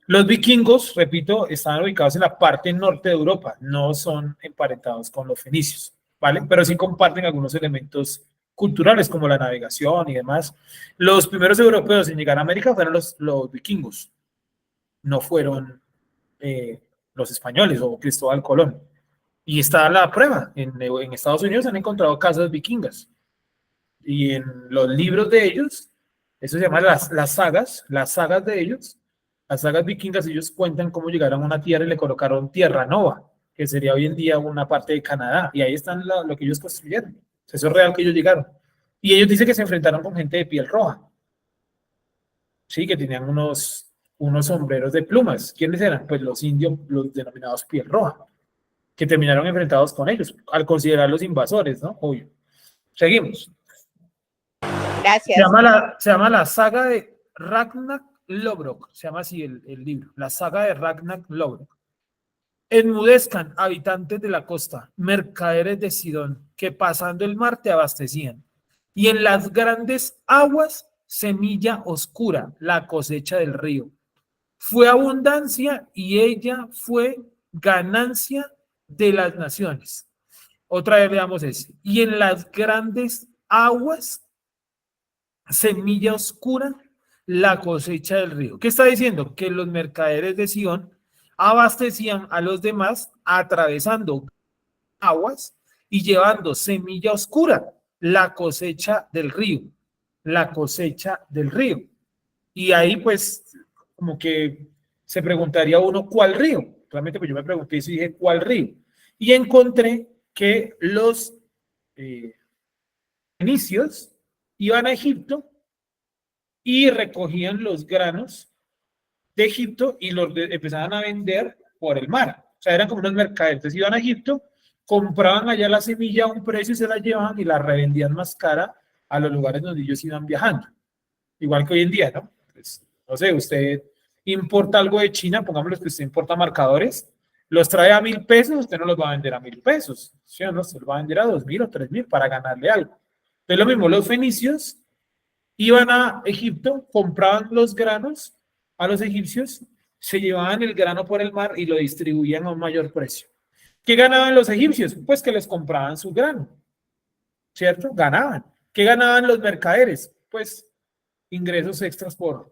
Los vikingos, repito, estaban ubicados en la parte norte de Europa, no son emparentados con los fenicios, ¿vale? Pero sí comparten algunos elementos culturales como la navegación y demás. Los primeros europeos en llegar a América fueron los vikingos, no fueron los españoles o Cristóbal Colón. Y está la prueba, en Estados Unidos han encontrado casas vikingas y en los libros de ellos, eso se llama las sagas de ellos, las sagas vikingas, ellos cuentan cómo llegaron a una tierra y le colocaron Tierra Nova, que sería hoy en día una parte de Canadá, y ahí están lo que ellos construyeron. Eso es real que ellos llegaron. Y ellos dicen que se enfrentaron con gente de piel roja, sí, que tenían unos sombreros de plumas. ¿Quiénes eran? Pues los indios, los denominados piel roja, que terminaron enfrentados con ellos, al considerarlos invasores, ¿no? Obvio. Seguimos. Gracias. Se llama la saga de Ragnar Lothbrok, se llama así el libro, la saga de Ragnar Lothbrok. Enmudezcan, habitantes de la costa, mercaderes de Sidón, que pasando el mar te abastecían. Y en las grandes aguas, semilla oscura, la cosecha del río. Fue abundancia y ella fue ganancia de las naciones. Otra vez veamos ese. Y en las grandes aguas, semilla oscura, la cosecha del río. ¿Qué está diciendo? Que los mercaderes de Sidón abastecían a los demás atravesando aguas y llevando semilla oscura, la cosecha del río, la cosecha del río. Y ahí pues como que se preguntaría uno, ¿cuál río? Realmente pues yo me pregunté y dije, ¿cuál río? Y encontré que los fenicios iban a Egipto y recogían los granos de Egipto y los empezaban a vender por el mar. O sea, eran como unos mercaderes. Iban a Egipto, compraban allá la semilla a un precio y se la llevaban y la revendían más cara a los lugares donde ellos iban viajando. Igual que hoy en día, ¿no? Pues, no sé, usted importa algo de China, pongámosle que usted importa marcadores, los trae a 1000 pesos, usted no los va a vender a 1000 pesos, ¿sí o no? Se los va a vender a 2000 o 3000 para ganarle algo. Entonces, lo mismo, los fenicios iban a Egipto, compraban los granos a los egipcios, se llevaban el grano por el mar y lo distribuían a un mayor precio. ¿Qué ganaban los egipcios? Pues que les compraban su grano. ¿cierto? Ganaban. ¿Qué ganaban los mercaderes? Pues ingresos extras por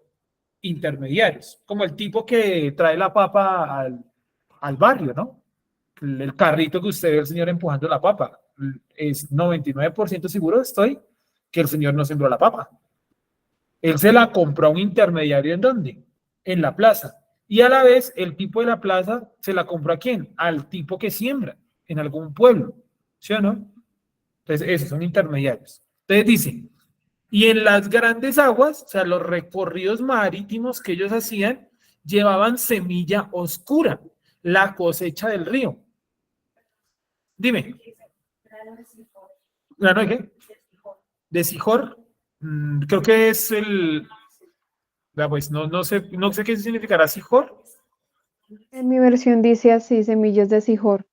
intermediarios, como el tipo que trae la papa al barrio, ¿no? El carrito que usted ve el señor empujando la papa. Es 99% seguro estoy que el señor no sembró la papa. Él se la compró a un intermediario ¿en dónde? En la plaza. Y a la vez, el tipo de la plaza se la compró ¿a quién? Al tipo que siembra en algún pueblo. ¿Sí o no? Entonces, esos son intermediarios. Entonces dice, y en las grandes aguas, o sea, los recorridos marítimos que ellos hacían, llevaban semilla oscura, la cosecha del río. Dime. ¿Grano de qué? De Sijor. Creo que es el... Pues no sé qué significará Sijor. En mi versión dice así, semillas de Sijor.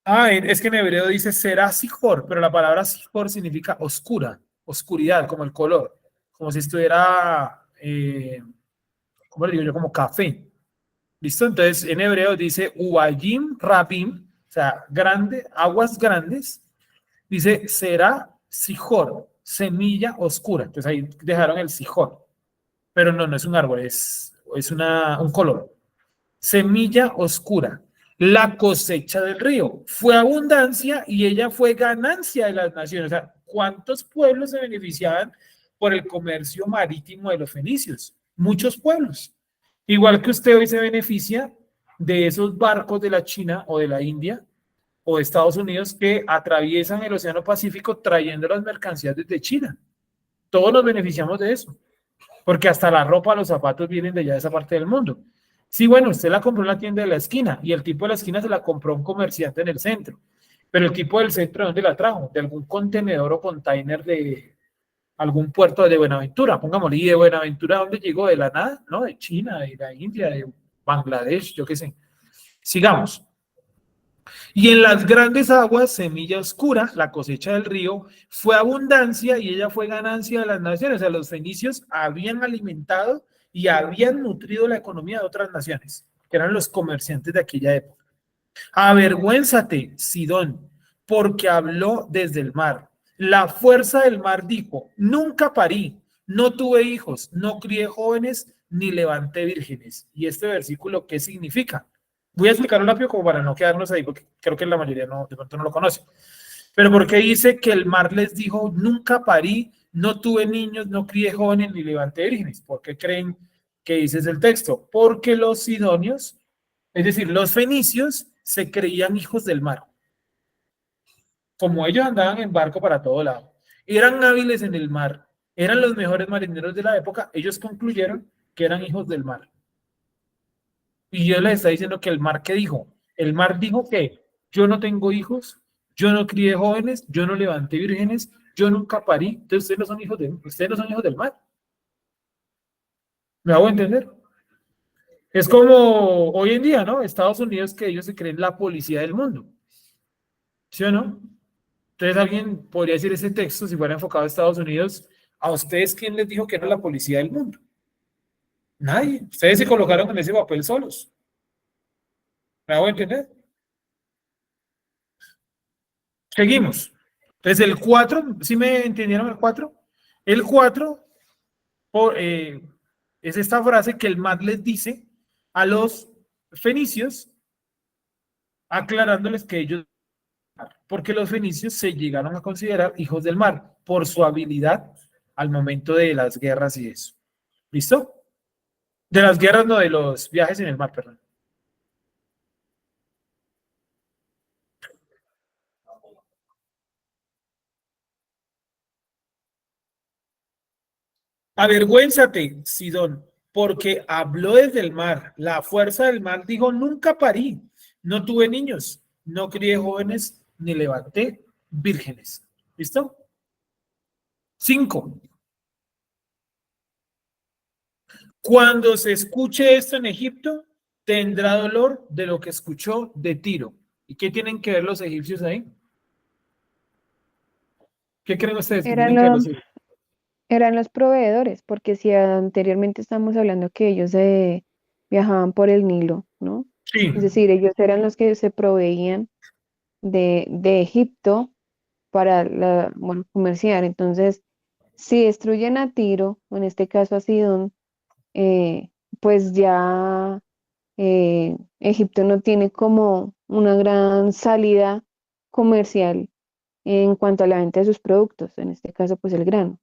Es que en hebreo dice será Sijor, pero la palabra Sijor significa oscura, oscuridad, como el color, como si estuviera, ¿cómo le digo yo? Como café. ¿Listo? Entonces en hebreo dice Ubayim Rabim, o sea, grande, aguas grandes, dice será Sijor, semilla oscura. Entonces ahí dejaron el Sijor, pero no es un árbol, es un color. Semilla oscura. La cosecha del río fue abundancia y ella fue ganancia de las naciones. O sea, ¿cuántos pueblos se beneficiaban por el comercio marítimo de los fenicios? Muchos pueblos. Igual que usted hoy se beneficia de esos barcos de la China o de la India o de Estados Unidos que atraviesan el Océano Pacífico trayendo las mercancías desde China. Todos nos beneficiamos de eso, porque hasta la ropa, los zapatos vienen de allá de esa parte del mundo. Sí, bueno, usted la compró en la tienda de la esquina y el tipo de la esquina se la compró un comerciante en el centro. Pero el tipo del centro, ¿de dónde la trajo? De algún contenedor o container de algún puerto de Buenaventura, pongámosle. ¿Y de Buenaventura dónde llegó? De la nada, ¿no? De China, de la India, de Bangladesh, yo qué sé. Sigamos. Y en las grandes aguas, semilla oscura, la cosecha del río, fue abundancia y ella fue ganancia de las naciones. O sea, los fenicios habían alimentado y habían nutrido la economía de otras naciones, que eran los comerciantes de aquella época. Avergüénzate, Sidón, porque habló desde el mar. La fuerza del mar dijo, nunca parí, no tuve hijos, no crié jóvenes, ni levanté vírgenes. ¿Y este versículo qué significa? Voy a explicarlo rápido como para no quedarnos ahí, porque creo que la mayoría de pronto no lo conoce. Pero porque dice que el mar les dijo, nunca parí, no tuve niños, no crié jóvenes, ni levanté vírgenes. ¿Por qué creen que dice el texto? Porque los sidonios, es decir, los fenicios, se creían hijos del mar. Como ellos andaban en barco para todo lado, eran hábiles en el mar, eran los mejores marineros de la época, ellos concluyeron que eran hijos del mar. Y Dios les está diciendo que el mar, ¿qué dijo? El mar dijo que yo no tengo hijos, yo no crié jóvenes, yo no levanté vírgenes, yo nunca parí. Entonces ustedes no son hijos del mar. ¿Me hago entender? Es como hoy en día, ¿no? Estados Unidos, que ellos se creen la policía del mundo. ¿Sí o no? Entonces alguien podría decir ese texto, si fuera enfocado a Estados Unidos, ¿a ustedes quién les dijo que era la policía del mundo? Nadie. Ustedes se colocaron en ese papel solos. ¿Me hago entender? Seguimos. Entonces el 4, ¿sí me entendieron el 4? El 4 es esta frase que el mar les dice a los fenicios, aclarándoles que ellos, porque los fenicios se llegaron a considerar hijos del mar por su habilidad al momento de las guerras y eso. ¿Listo? De las guerras, no, de los viajes en el mar, perdón. Avergüénzate, Sidón, porque habló desde el mar. La fuerza del mar dijo, nunca parí, no tuve niños, no crié jóvenes, ni levanté vírgenes. ¿Listo? 5. Cuando se escuche esto en Egipto, tendrá dolor de lo que escuchó de Tiro. ¿Y qué tienen que ver los egipcios ahí? ¿Qué creen ustedes? ¿Qué tienen que ver los egipcios? Eran los proveedores, porque si anteriormente estamos hablando que ellos viajaban por el Nilo, ¿no? Sí. Es decir, ellos eran los que se proveían de Egipto para bueno, comerciar. Entonces, si destruyen a Tiro, o en este caso a Sidón, pues ya Egipto no tiene como una gran salida comercial en cuanto a la venta de sus productos, en este caso pues el grano.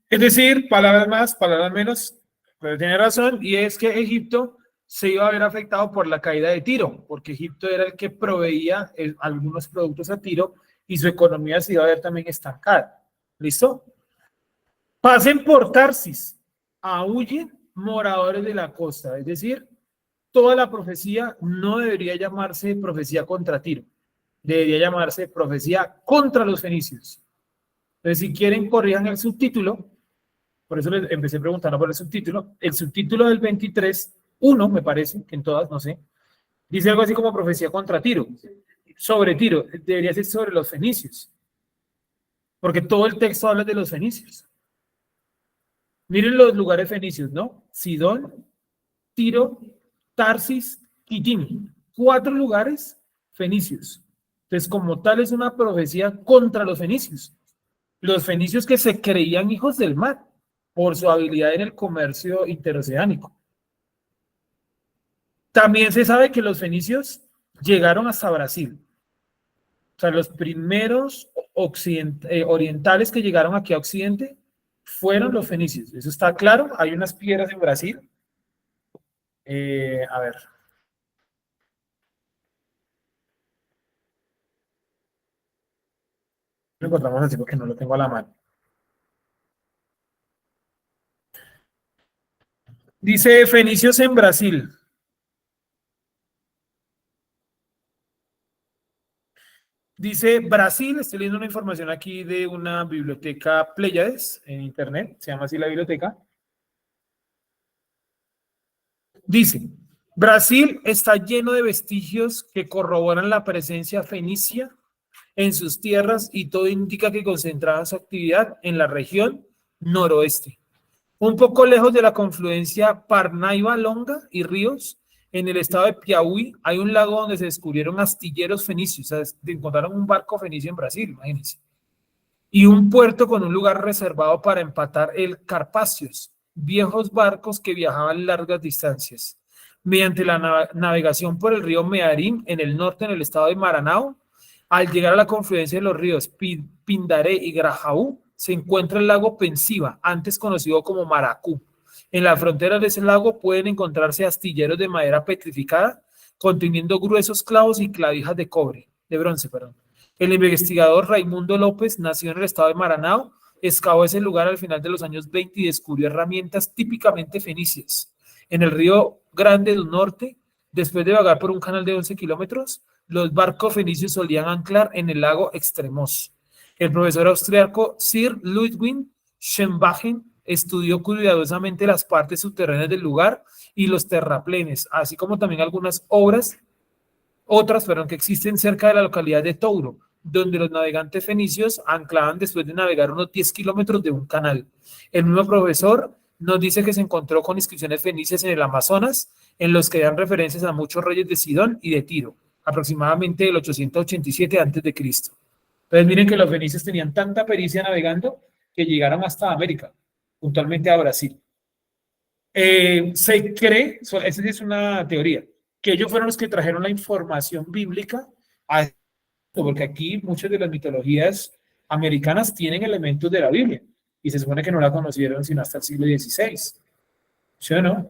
Es decir, palabras más, palabras menos, pero tiene razón, y es que Egipto se iba a ver afectado por la caída de Tiro, porque Egipto era el que proveía algunos productos a Tiro y su economía se iba a ver también estancada. ¿Listo? Pasen por Tarsis, aúllen moradores de la costa, es decir, toda la profecía no debería llamarse profecía contra Tiro, debería llamarse profecía contra los fenicios. Entonces, si quieren, corrijan el subtítulo. Por eso les empecé preguntando por el subtítulo. El subtítulo del 23:1, me parece, que en todas, no sé, dice algo así como profecía contra Tiro. Sobre Tiro, debería ser sobre los fenicios. Porque todo el texto habla de los fenicios. Miren los lugares fenicios, ¿no? Sidón, Tiro, Tarsis, Quitín. 4 lugares fenicios. Entonces, como tal, es una profecía contra los fenicios. Los fenicios que se creían hijos del mar por su habilidad en el comercio interoceánico. También se sabe que los fenicios llegaron hasta Brasil. O sea, los primeros orientales que llegaron aquí a Occidente fueron los fenicios. Eso está claro. Hay unas piedras en Brasil. A ver. Lo encontramos así porque no lo tengo a la mano. Dice fenicios en Brasil. Dice Brasil, estoy leyendo una información aquí de una biblioteca Pléyades en internet, se llama así la biblioteca. Dice, Brasil está lleno de vestigios que corroboran la presencia fenicia en sus tierras y todo indica que concentraba su actividad en la región noroeste. Un poco lejos de la confluencia Parnaíba-Longa y ríos, en el estado de Piauí, hay un lago donde se descubrieron astilleros fenicios. O sea, encontraron un barco fenicio en Brasil, imagínense. Y un puerto con un lugar reservado para empatar el Carpacios, viejos barcos que viajaban largas distancias. Mediante la navegación por el río Mearín, en el norte, en el estado de Maranhão, al llegar a la confluencia de los ríos Pindaré y Grajaú, se encuentra el lago Pensiva, antes conocido como Maracú. En la frontera de ese lago pueden encontrarse astilleros de madera petrificada conteniendo gruesos clavos y clavijas de bronce. El investigador Raimundo López nació en el estado de Maranhão, excavó ese lugar al final de los años 20 y descubrió herramientas típicamente fenicias. En el río Grande del Norte, después de vagar por un canal de 11 kilómetros, los barcos fenicios solían anclar en el lago Extremos. El profesor austriaco Sir Ludwig Schönbachen estudió cuidadosamente las partes subterráneas del lugar y los terraplenes, así como también algunas otras que existen cerca de la localidad de Touro, donde los navegantes fenicios anclaban después de navegar unos 10 kilómetros de un canal. El mismo profesor nos dice que se encontró con inscripciones fenicias en el Amazonas, en los que dan referencias a muchos reyes de Sidón y de Tiro, aproximadamente del 887 a.C. Entonces miren que los fenicios tenían tanta pericia navegando que llegaron hasta América, puntualmente a Brasil. Se cree, esa es una teoría, que ellos fueron los que trajeron la información bíblica a esto, porque aquí muchas de las mitologías americanas tienen elementos de la Biblia y se supone que no la conocieron sino hasta el siglo XVI. ¿Sí o no?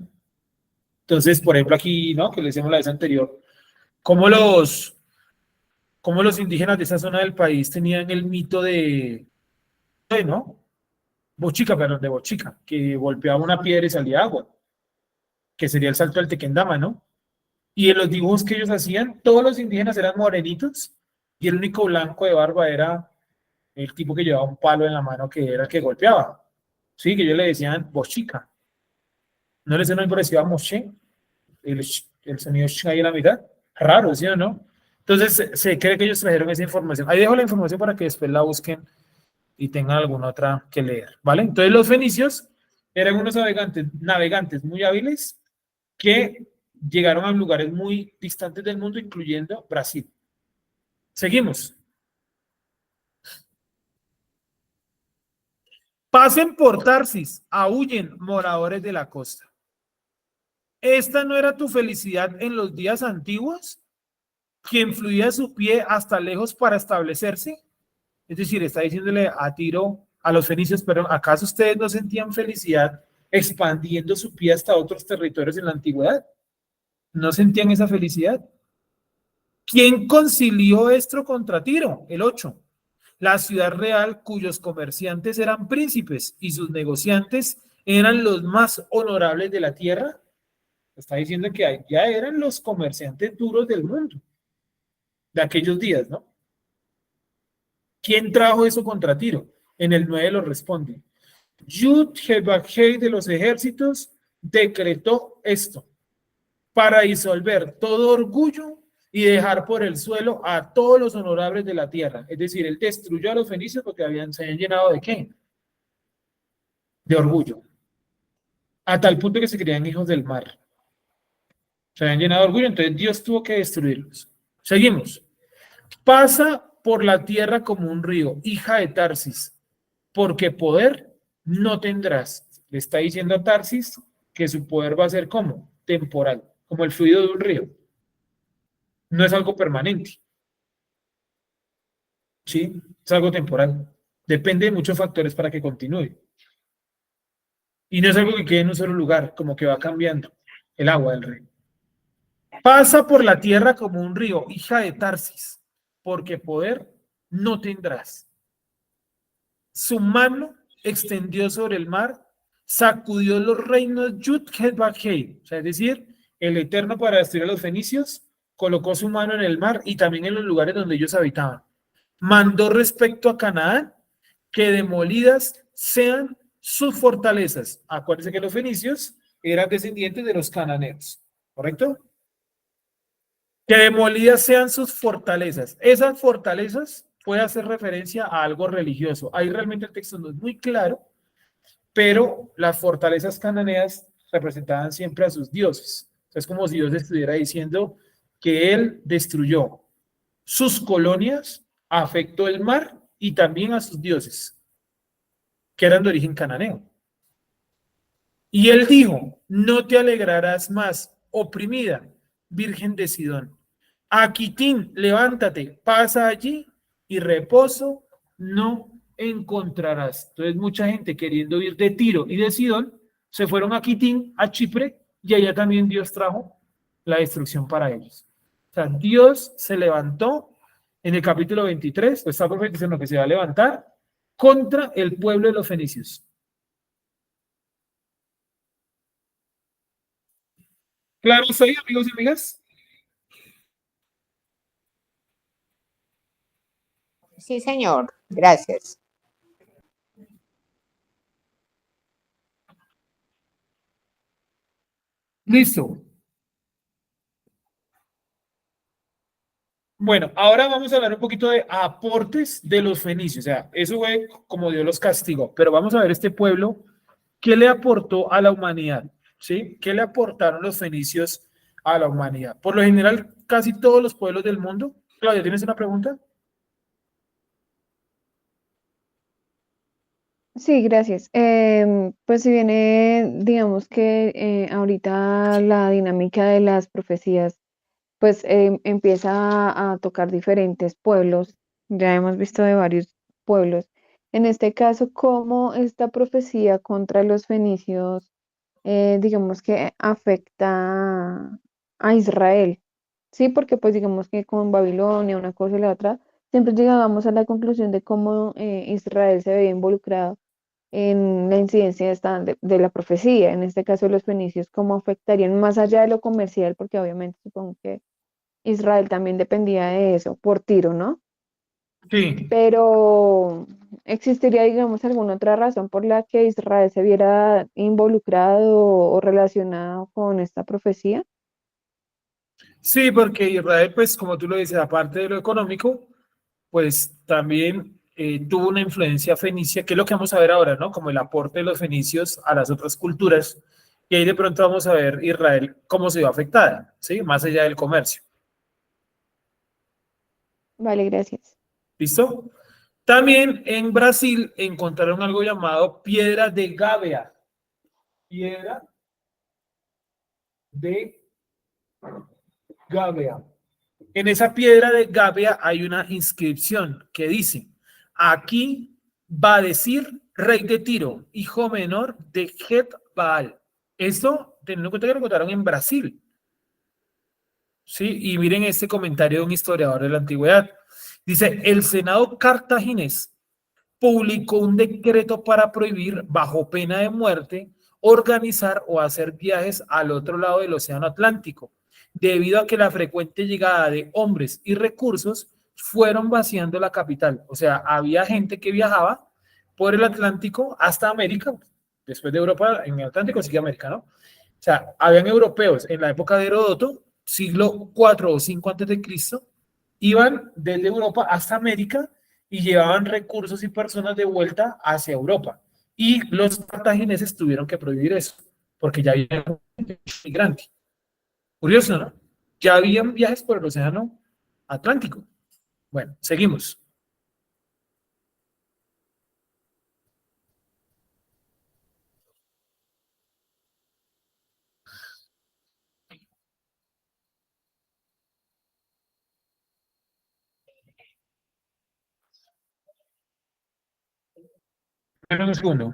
Entonces, por ejemplo, aquí, ¿no? Que le decíamos la vez anterior, cómo los indígenas de esa zona del país tenían el mito ¿no? De Bochica, que golpeaba una piedra y salía agua, que sería el salto del Tequendama, ¿no? Y en los dibujos que ellos hacían, todos los indígenas eran morenitos y el único blanco de barba era el tipo que llevaba un palo en la mano que era el que golpeaba. Sí, que ellos le decían Bochica. ¿No les suena muy parecido a Moshe? El sonido sh ahí en la mitad. Raro, ¿sí o no? Entonces se cree que ellos trajeron esa información. Ahí dejo la información para que después la busquen y tengan alguna otra que leer, ¿vale? Entonces los fenicios eran unos navegantes muy hábiles que llegaron a lugares muy distantes del mundo, incluyendo Brasil. Seguimos. Pasen por Tarsis, aúllen, moradores de la costa. ¿Esta no era tu felicidad en los días antiguos? ¿Quien fluía su pie hasta lejos para establecerse? Es decir, está diciéndole a Tiro, a los fenicios, pero ¿acaso ustedes no sentían felicidad expandiendo su pie hasta otros territorios en la antigüedad? ¿No sentían esa felicidad? ¿Quién concilió esto contra Tiro? El 8. La ciudad real cuyos comerciantes eran príncipes y sus negociantes eran los más honorables de la tierra. Está diciendo que ya eran los comerciantes duros del mundo, de aquellos días, ¿no? ¿Quién trajo eso contra Tiro? En el 9 lo responde. Yud-Heh-Vah-Heh de los ejércitos decretó esto para disolver todo orgullo y dejar por el suelo a todos los honorables de la tierra. Es decir, él destruyó a los fenicios porque se habían llenado ¿de qué? De orgullo. A tal punto que se creían hijos del mar. Se habían llenado de orgullo, entonces Dios tuvo que destruirlos. Seguimos. Pasa por la tierra como un río, hija de Tarsis, porque poder no tendrás. Le está diciendo a Tarsis que su poder va a ser como temporal, como el fluido de un río. No es algo permanente. ¿Sí? Es algo temporal. Depende de muchos factores para que continúe. Y no es algo que quede en un solo lugar, como que va cambiando el agua del río. Pasa por la tierra como un río, hija de Tarsis, porque poder no tendrás. Su mano extendió sobre el mar, sacudió los reinos Yud-Heh-Vah-Heh, o sea, es decir, el Eterno para destruir a los fenicios, colocó su mano en el mar y también en los lugares donde ellos habitaban. Mandó respecto a Canaán que demolidas sean sus fortalezas. Acuérdense que los fenicios eran descendientes de los cananeos, ¿correcto? Que demolidas sean sus fortalezas. Esas fortalezas puede hacer referencia a algo religioso. Ahí realmente el texto no es muy claro, pero las fortalezas cananeas representaban siempre a sus dioses. Es como si Dios estuviera diciendo que él destruyó sus colonias, afectó el mar y también a sus dioses, que eran de origen cananeo. Y él dijo, no te alegrarás más, oprimida, virgen de Sidón. Aquitín, levántate, pasa allí y reposo no encontrarás. Entonces mucha gente queriendo ir de Tiro y de Sidón, se fueron a Quitín, a Chipre, y allá también Dios trajo la destrucción para ellos. O sea, Dios se levantó en el capítulo 23, está profetizando que se va a levantar contra el pueblo de los fenicios. ¿Claro soy, amigos y amigas? Sí, señor. Gracias. Listo. Bueno, ahora vamos a hablar un poquito de aportes de los fenicios. O sea, eso fue como Dios los castigó. Pero vamos a ver este pueblo, ¿qué le aportó a la humanidad? ¿Sí? ¿Qué le aportaron los fenicios a la humanidad? Por lo general, casi todos los pueblos del mundo. Claudia, ¿tienes una pregunta? Sí, gracias. Pues si viene, digamos que ahorita la dinámica de las profecías, pues empieza a tocar diferentes pueblos. Ya hemos visto de varios pueblos. En este caso, cómo esta profecía contra los fenicios, digamos que afecta a Israel. Sí, porque pues digamos que con Babilonia, una cosa y la otra, siempre llegábamos a la conclusión de cómo Israel se veía involucrado en la incidencia de la profecía, en este caso los fenicios, cómo afectarían más allá de lo comercial, porque obviamente supongo que Israel también dependía de eso, por Tiro, ¿no? Sí. Pero ¿existiría, digamos, alguna otra razón por la que Israel se viera involucrado o relacionado con esta profecía? Sí, porque Israel, pues como tú lo dices, aparte de lo económico, pues también tuvo una influencia fenicia, que es lo que vamos a ver ahora, ¿no? Como el aporte de los fenicios a las otras culturas. Y ahí de pronto vamos a ver Israel cómo se vio afectada, ¿sí? Más allá del comercio. Vale, gracias. ¿Listo? También en Brasil encontraron algo llamado piedra de Gávea. Piedra de Gávea. En esa piedra de Gávea hay una inscripción que dice: aquí va a decir rey de Tiro, hijo menor de Het Baal. Esto, teniendo en cuenta que lo encontraron en Brasil. Sí, y miren este comentario de un historiador de la antigüedad. Dice: el Senado cartaginés publicó un decreto para prohibir, bajo pena de muerte, organizar o hacer viajes al otro lado del Océano Atlántico, debido a que la frecuente llegada de hombres y recursos fueron vaciando la capital. O sea, había gente que viajaba por el Atlántico hasta América, después de Europa, en el Atlántico sigue América, ¿no? O sea, habían europeos en la época de Heródoto, siglo 4 o 5 antes de Cristo, iban desde Europa hasta América y llevaban recursos y personas de vuelta hacia Europa. Y los cartagineses tuvieron que prohibir eso, porque ya había gente migrante. Curioso, ¿no? Ya habían viajes por el Océano Atlántico. Bueno, seguimos. Espera un segundo.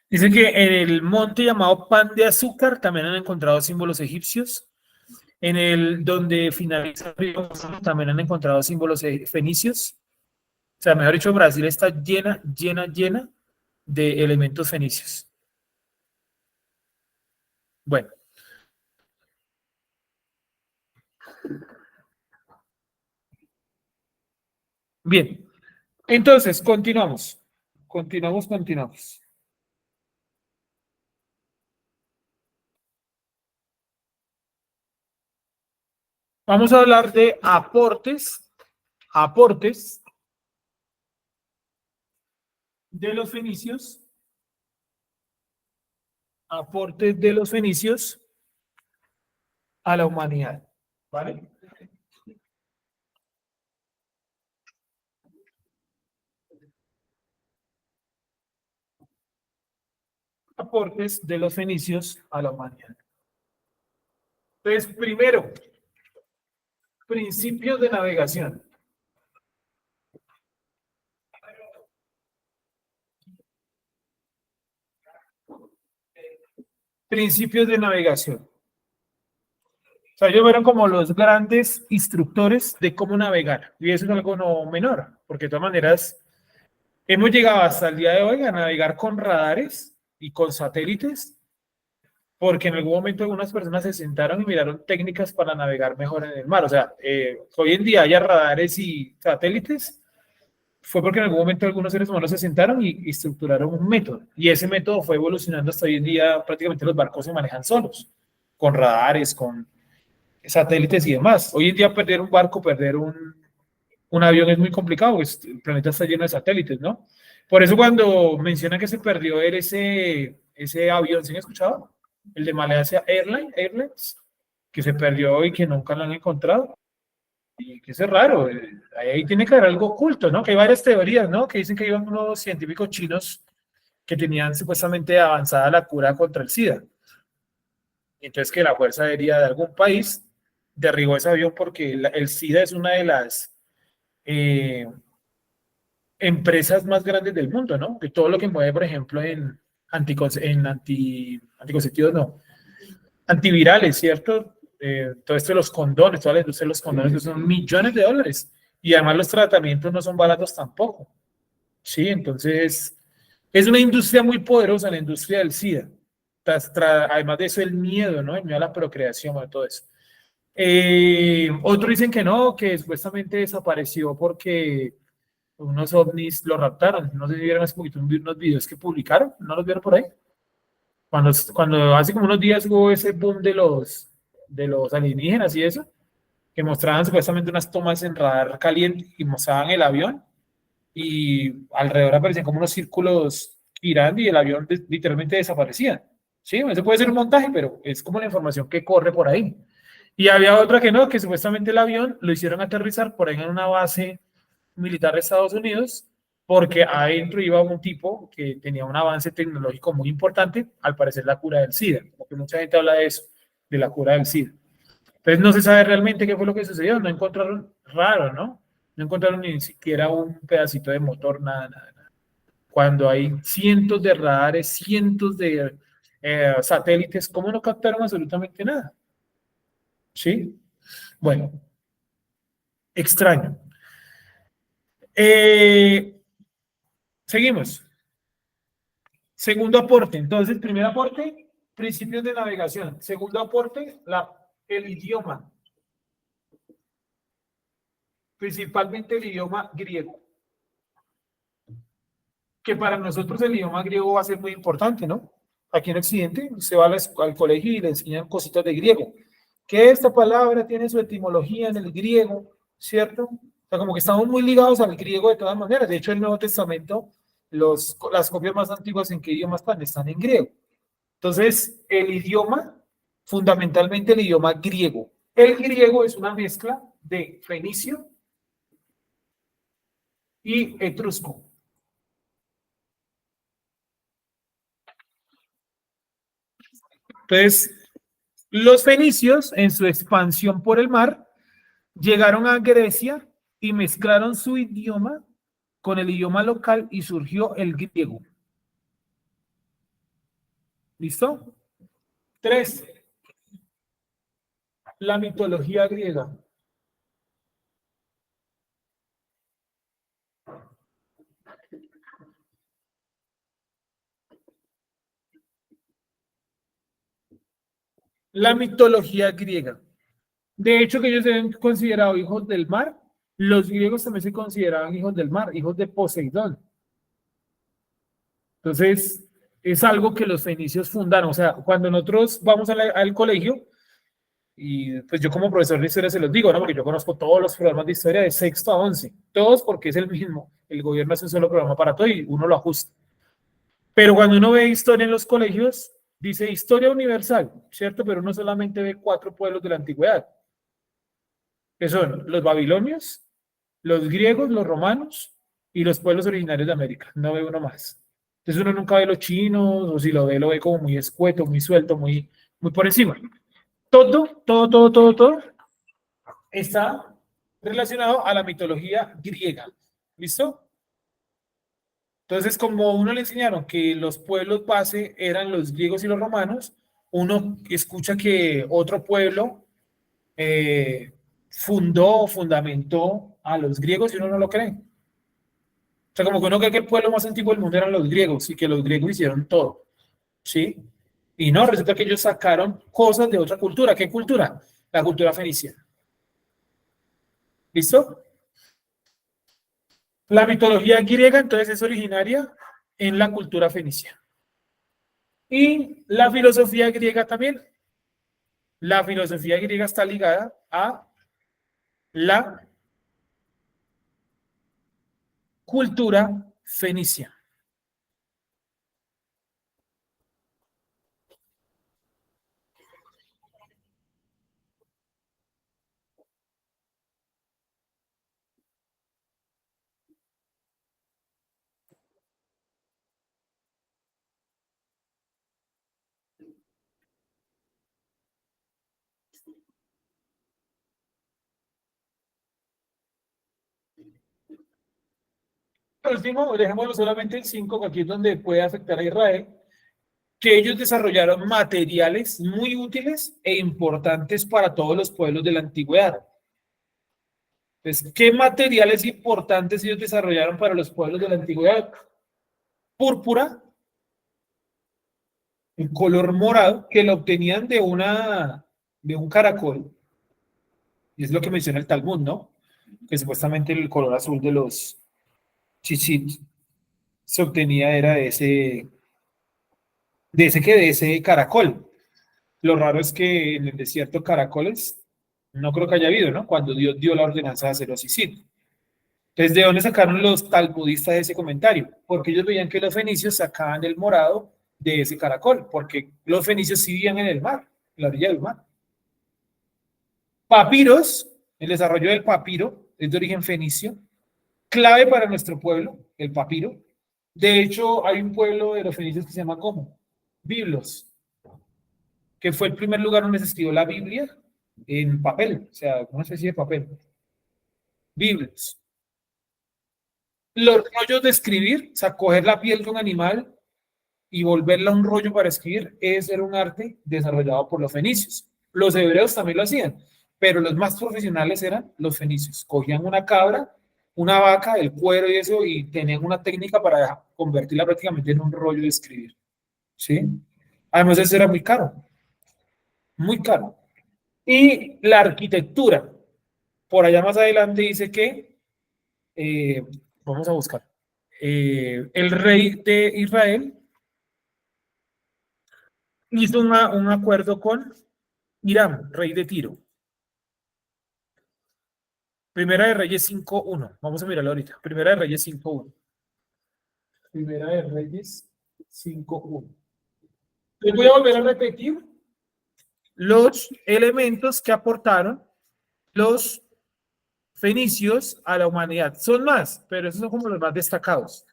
Dice que en el monte llamado Pan de Azúcar también han encontrado símbolos egipcios. En el donde finaliza el río Amazonas también han encontrado símbolos fenicios. O sea, mejor dicho, Brasil está llena, llena, llena de elementos fenicios. Bueno. Bien. Entonces, continuamos. Continuamos. Vamos a hablar de aportes de los fenicios. Aportes de los fenicios a la humanidad. ¿Vale? Aportes de los fenicios a la humanidad. Entonces, primero, principios de navegación. Principios de navegación. O sea, ellos fueron como los grandes instructores de cómo navegar. Y eso es algo no menor, porque de todas maneras hemos llegado hasta el día de hoy a navegar con radares y con satélites, porque en algún momento algunas personas se sentaron y miraron técnicas para navegar mejor en el mar. O sea, hoy en día haya radares y satélites, fue porque en algún momento algunos seres humanos se sentaron y estructuraron un método. Y ese método fue evolucionando hasta hoy en día. Prácticamente los barcos se manejan solos, con radares, con satélites y demás. Hoy en día perder un barco, perder un avión es muy complicado, pues el planeta está lleno de satélites, ¿no? Por eso cuando mencionan que se perdió ese avión, ¿sí han escuchado? El de Malaysia Airlines, que se perdió y que nunca lo han encontrado. Y que eso es raro, ahí tiene que haber algo oculto, ¿no? Que hay varias teorías, ¿no? Que dicen que iban unos científicos chinos que tenían supuestamente avanzada la cura contra el SIDA. Entonces que la Fuerza Aérea de algún país derribó ese avión porque el SIDA es una de las empresas más grandes del mundo, ¿no? Que todo lo que mueve, por ejemplo, en anticonceptivos, no, antivirales, ¿cierto? Todo esto de los condones, toda la industria de los condones, que son millones de dólares. Y además los tratamientos no son baratos tampoco. Sí, entonces es una industria muy poderosa, la industria del SIDA. Además de eso, el miedo, ¿no? El miedo a la procreación, de todo eso. Otros dicen que no, que supuestamente desapareció porque unos ovnis lo raptaron. No sé si vieron hace poquito unos videos que publicaron, ¿no los vieron por ahí? Cuando hace como unos días hubo ese boom de los alienígenas y eso, que mostraban supuestamente unas tomas en radar caliente y mostraban el avión y alrededor aparecían como unos círculos girando y el avión literalmente desaparecía. Sí, eso puede ser un montaje, pero es como la información que corre por ahí. Y había otra que no, que supuestamente el avión lo hicieron aterrizar por ahí en una base militar de Estados Unidos, porque adentro iba un tipo que tenía un avance tecnológico muy importante, al parecer la cura del SIDA, porque mucha gente habla de eso, de la cura del SIDA. Entonces no se sabe realmente qué fue lo que sucedió, no encontraron, raro, ¿no? No encontraron ni siquiera un pedacito de motor, nada, nada, nada. Cuando hay cientos de radares, cientos de satélites, ¿cómo no captaron absolutamente nada? ¿Sí? Bueno, extraño. Seguimos. Segundo aporte. Entonces, primer aporte, principios de navegación. Segundo aporte, el idioma. Principalmente el idioma griego. Que para nosotros el idioma griego va a ser muy importante, ¿no? Aquí en Occidente, se va al colegio y le enseñan cositas de griego. Que esta palabra tiene su etimología en el griego, ¿cierto? O sea, como que estamos muy ligados al griego de todas maneras. De hecho, el Nuevo Testamento, las copias más antiguas, ¿en qué idioma están? Están en griego. Entonces, el idioma, fundamentalmente el idioma griego. El griego es una mezcla de fenicio y etrusco. Entonces, los fenicios, en su expansión por el mar, llegaron a Grecia y mezclaron su idioma con el idioma local y surgió el griego. ¿Listo? 3. La mitología griega. La mitología griega. De hecho, que ellos se ven considerados hijos del mar, los griegos también se consideraban hijos del mar, hijos de Poseidón. Entonces, es algo que los fenicios fundaron. O sea, cuando nosotros vamos al colegio, y pues yo como profesor de historia se los digo, ¿no? Porque yo conozco todos los programas de historia de sexto a 11, todos porque es el mismo. El gobierno hace un solo programa para todo y uno lo ajusta. Pero cuando uno ve historia en los colegios, dice historia universal, ¿cierto? Pero uno solamente ve 4 pueblos de la antigüedad, que son los babilonios, los griegos, los romanos y los pueblos originarios de América. No ve uno más. Entonces uno nunca ve los chinos, o si lo ve como muy escueto, muy suelto, muy por encima. Todo está relacionado a la mitología griega. ¿Listo? Entonces, como uno le enseñaron que los pueblos base eran los griegos y los romanos, uno escucha que otro pueblo fundamentó a los griegos y uno no lo cree. O sea, como que uno cree que el pueblo más antiguo del mundo eran los griegos y que los griegos hicieron todo. ¿Sí? Y no, resulta que ellos sacaron cosas de otra cultura. ¿Qué cultura? La cultura fenicia. ¿Listo? La mitología griega entonces es originaria en la cultura fenicia. Y la filosofía griega también. La filosofía griega está ligada a la cultura fenicia. Por último, dejémoslo solamente en 5, que aquí es donde puede afectar a Israel, que ellos desarrollaron materiales muy útiles e importantes para todos los pueblos de la antigüedad. Entonces, ¿qué materiales importantes ellos desarrollaron para los pueblos de la antigüedad? Púrpura, un color morado, que lo obtenían de un caracol, y es lo que menciona el Talmud, ¿no? Que supuestamente el color azul de los chichit se obtenía era de ese caracol. Lo raro es que en el desierto caracoles No creo que haya habido, ¿no? Cuando Dios dio la ordenanza de hacer Osisít. Entonces, ¿de dónde sacaron los talmudistas ese comentario? Porque ellos veían que los fenicios sacaban el morado de ese caracol, porque los fenicios sí vivían en el mar, en la orilla del mar. Papiros, el desarrollo del papiro es de origen fenicio, clave para nuestro pueblo, el papiro. De hecho, hay un pueblo de los fenicios que se llama ¿cómo? Biblos, que fue el primer lugar donde se escribió la Biblia en papel, o sea, una especie de papel. Biblos. Los rollos de escribir, o sea, coger la piel de un animal y volverla un rollo para escribir, ese era un arte desarrollado por los fenicios. Los hebreos también lo hacían, pero los más profesionales eran los fenicios. Cogían una cabra, una vaca, el cuero y eso, y tenían una técnica para convertirla prácticamente en un rollo de escribir. ¿Sí? Además, eso era muy caro, muy caro. Y la arquitectura, por allá más adelante dice que, vamos a buscar, el rey de Israel hizo un acuerdo con Hiram, rey de Tiro. Primera de Reyes 5:1. Vamos a mirarlo ahorita. Primera de Reyes 5:1. Primera de Reyes 5:1. Les voy a volver a repetir los elementos que aportaron los fenicios a la humanidad. Son más, pero esos son como los más destacados.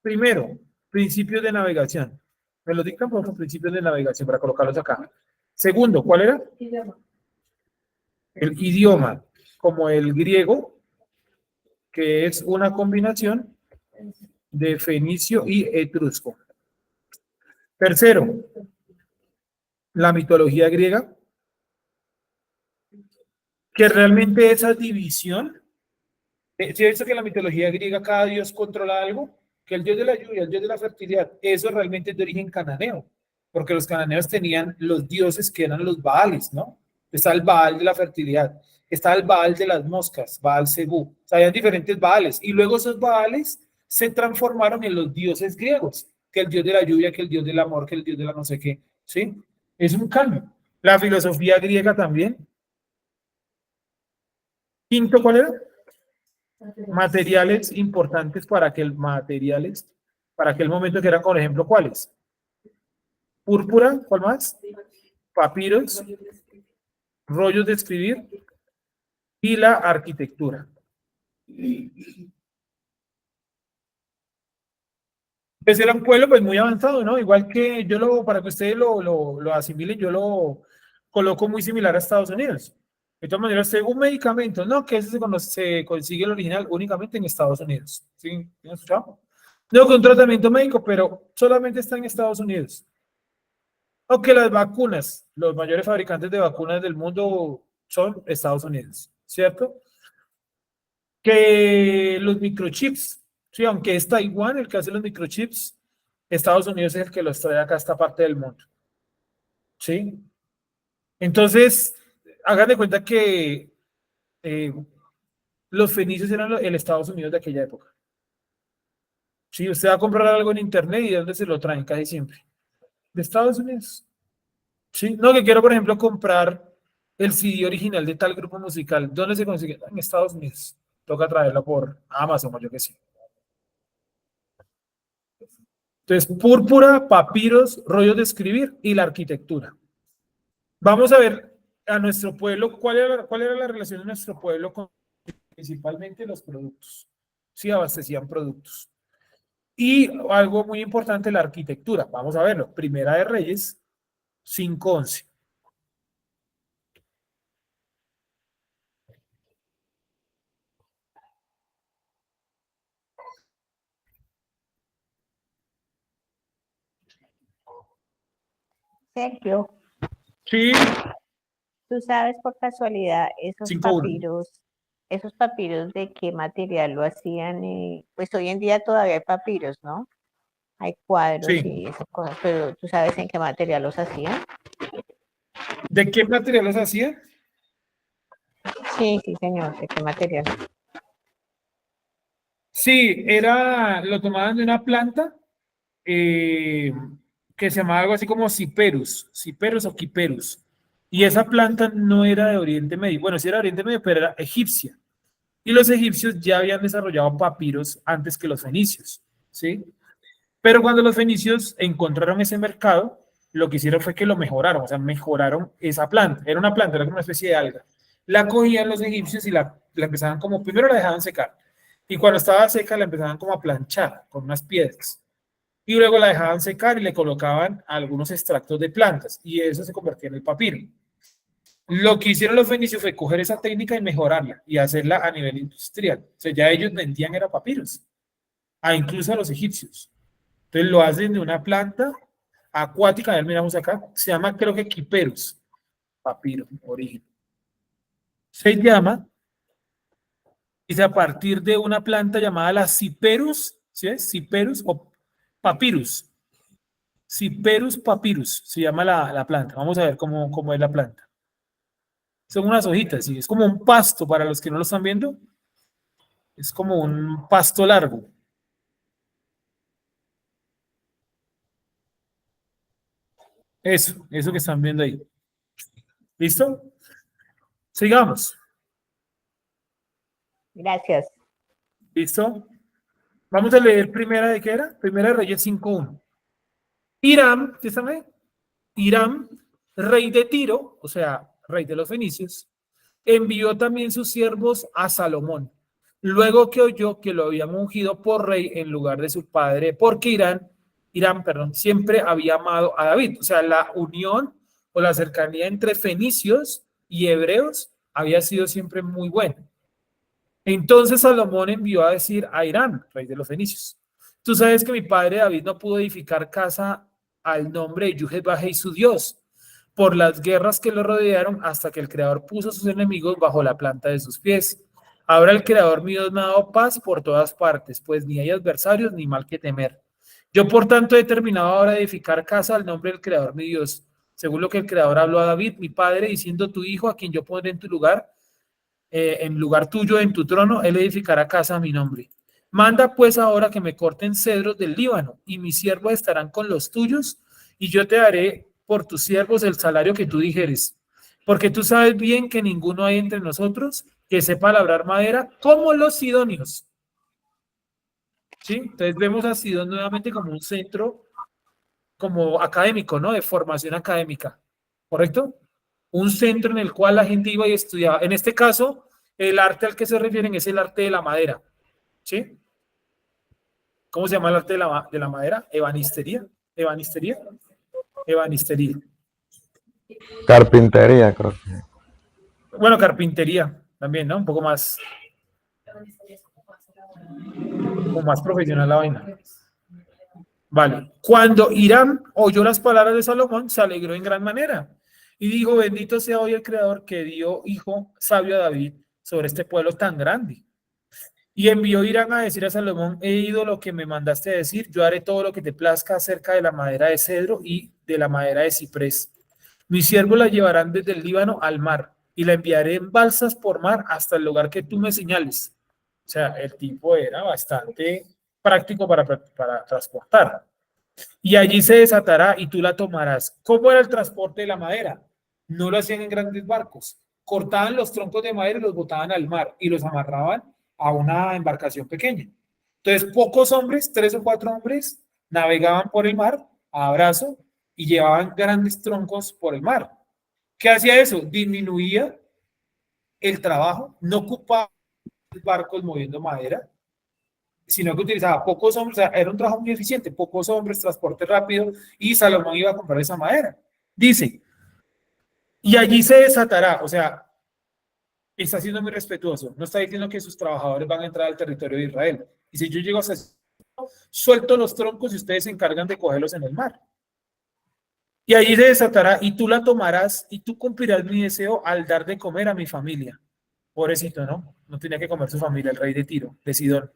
Primero, principios de navegación. Me lo dictan por los principios de navegación para colocarlos acá. Segundo, ¿cuál era? El idioma, como el griego, que es una combinación de fenicio y etrusco. Tercero, la mitología griega, que realmente esa división, ¿sí ha visto que en la mitología griega cada dios controla algo? Que el dios de la lluvia, el dios de la fertilidad, eso realmente es de origen cananeo, porque los cananeos tenían los dioses que eran los Baales, ¿no? Está el Baal de la fertilidad, está el Baal de las moscas, Baal Zebú, o sea, habían diferentes Baales, y luego esos Baales se transformaron en los dioses griegos, que el dios de la lluvia, que el dios del amor, que el dios de la no sé qué, ¿sí? Es un cambio. La filosofía griega también. Quinto, ¿cuál era? Materiales importantes para aquel materiales, para aquel momento que eran, por ejemplo, ¿cuáles? Púrpura, ¿cuál más? Papiros, rollos de escribir y la arquitectura. Pues era un pueblo pues muy avanzado, ¿no? Igual que yo para que ustedes lo asimilen, yo lo coloco muy similar a Estados Unidos. De todas maneras, según medicamentos, no, que ese se consigue el original únicamente en Estados Unidos. ¿Sí? ¿Me escuchado? No, con tratamiento médico, pero solamente está en Estados Unidos. Aunque las vacunas, los mayores fabricantes de vacunas del mundo son Estados Unidos, ¿cierto? Que los microchips, sí, aunque es Taiwán el que hace los microchips, Estados Unidos es el que los trae acá a esta parte del mundo, ¿sí? Entonces, hagan de cuenta que los fenicios eran el Estados Unidos de aquella época. Sí, usted va a comprar algo en internet y de dónde se lo traen casi siempre. De Estados Unidos. Sí, no, que quiero, por ejemplo, comprar el CD original de tal grupo musical. ¿Dónde se consigue? En Estados Unidos. Toca traerlo por Amazon o yo qué sé. Entonces, púrpura, papiros, rollos de escribir y la arquitectura. Vamos a ver a nuestro pueblo, cuál era la relación de nuestro pueblo con principalmente los productos. Sí, abastecían productos. Y algo muy importante, la arquitectura. Vamos a verlo. Primera de Reyes, 5:11. Sergio, Sí, ¿tú sabes por casualidad 5:1. esos papiros de qué material lo hacían? Pues hoy en día todavía hay papiros, ¿no? Hay cuadros Sí. y esas cosas, pero ¿tú sabes en qué material los hacían? ¿De qué materiales hacía? Sí, sí, señor, ¿de qué material? Sí, lo tomaban de una planta eh, que se llamaba algo así como ciperus o quiperus. Y esa planta no era de Oriente Medio. Bueno, sí era de Oriente Medio, pero era egipcia. Y los egipcios ya habían desarrollado papiros antes que los fenicios, ¿sí? Pero cuando los fenicios encontraron ese mercado, lo que hicieron fue que lo mejoraron, o sea, mejoraron esa planta. Era una planta, era como una especie de alga. La cogían los egipcios y la empezaban como, primero la dejaban secar. Y cuando estaba seca la empezaban como a planchar con unas piedras. Y luego la dejaban secar y le colocaban algunos extractos de plantas. Y eso se convertía en el papiro. Lo que hicieron los fenicios fue coger esa técnica y mejorarla y hacerla a nivel industrial. O sea, ya ellos vendían era papiros, incluso a los egipcios. Entonces lo hacen de una planta acuática, ya miramos acá, se llama creo que quiperus, papiro, origen. Se llama, dice a partir de una planta llamada la Cyperus, ¿sí es? Cyperus o papyrus. Cyperus papyrus, se llama la planta. Vamos a ver cómo es la planta. Son unas hojitas, ¿sí? Es como un pasto, para los que no lo están viendo. Es como un pasto largo. Eso que están viendo ahí. ¿Listo? Sigamos. Gracias. ¿Listo? Vamos a leer primera de qué era. Primera de Reyes 5:1. Hiram, ¿sí sabe? Hiram, rey de Tiro, o sea, rey de los fenicios, envió también sus siervos a Salomón, luego que oyó que lo habían ungido por rey en lugar de su padre, porque Hiram, siempre había amado a David. O sea, la unión o la cercanía entre fenicios y hebreos había sido siempre muy buena. Entonces Salomón envió a decir a Hiram, rey de los fenicios: tú sabes que mi padre David no pudo edificar casa al nombre de Yahvé su Dios, por las guerras que lo rodearon, hasta que el Creador puso a sus enemigos bajo la planta de sus pies. Ahora el Creador mi Dios me ha dado paz por todas partes, pues ni hay adversarios ni mal que temer. Yo por tanto he determinado ahora edificar casa al nombre del Creador mi Dios, según lo que el Creador habló a David, mi padre, diciendo: tu hijo, a quien yo pondré en tu lugar, en lugar tuyo, en tu trono, él edificará casa a mi nombre. Manda pues ahora que me corten cedros del Líbano, y mis siervos estarán con los tuyos, y yo te daré por tus siervos el salario que tú dijeres, porque tú sabes bien que ninguno hay entre nosotros que sepa labrar madera como los sidonios. ¿Sí? Entonces vemos a Sidón nuevamente como un centro como académico, ¿no? De formación académica, ¿correcto? Un centro en el cual la gente iba y estudiaba. En este caso, el arte al que se refieren es el arte de la madera, ¿sí? ¿Cómo se llama el arte de la madera? Ebanistería. ¿Ebanistería? Ebanistería. Carpintería, creo que. Bueno, carpintería también, ¿no? Un poco más, como más profesional la vaina. Vale. Cuando Hiram oyó las palabras de Salomón, se alegró en gran manera y dijo: bendito sea hoy el Creador que dio hijo sabio a David sobre este pueblo tan grande. Y envió Hiram a decir a Salomón: he oído lo que me mandaste a decir, yo haré todo lo que te plazca acerca de la madera de cedro y de la madera de ciprés. Mis siervos la llevarán desde el Líbano al mar y la enviaré en balsas por mar hasta el lugar que tú me señales. O sea, el tipo era bastante práctico para transportar. Y allí se desatará y tú la tomarás. ¿Cómo era el transporte de la madera? No lo hacían en grandes barcos. Cortaban los troncos de madera y los botaban al mar y los amarraban a una embarcación pequeña. Entonces, pocos hombres, 3 o 4 hombres, navegaban por el mar a brazo y llevaban grandes troncos por el mar. ¿Qué hacía eso? Disminuía el trabajo, no ocupaba barcos moviendo madera, sino que utilizaba pocos hombres. O sea, era un trabajo muy eficiente, pocos hombres, transporte rápido, y Salomón iba a comprar esa madera. Dice: y allí se desatará. O sea, está siendo muy respetuoso, no está diciendo que sus trabajadores van a entrar al territorio de Israel. Y si yo llego a suelto los troncos y ustedes se encargan de cogerlos en el mar. Y allí se desatará y tú la tomarás y tú cumplirás mi deseo al dar de comer a mi familia. Pobrecito, ¿no? No tenía que comer su familia, el rey de Tiro, de Sidón.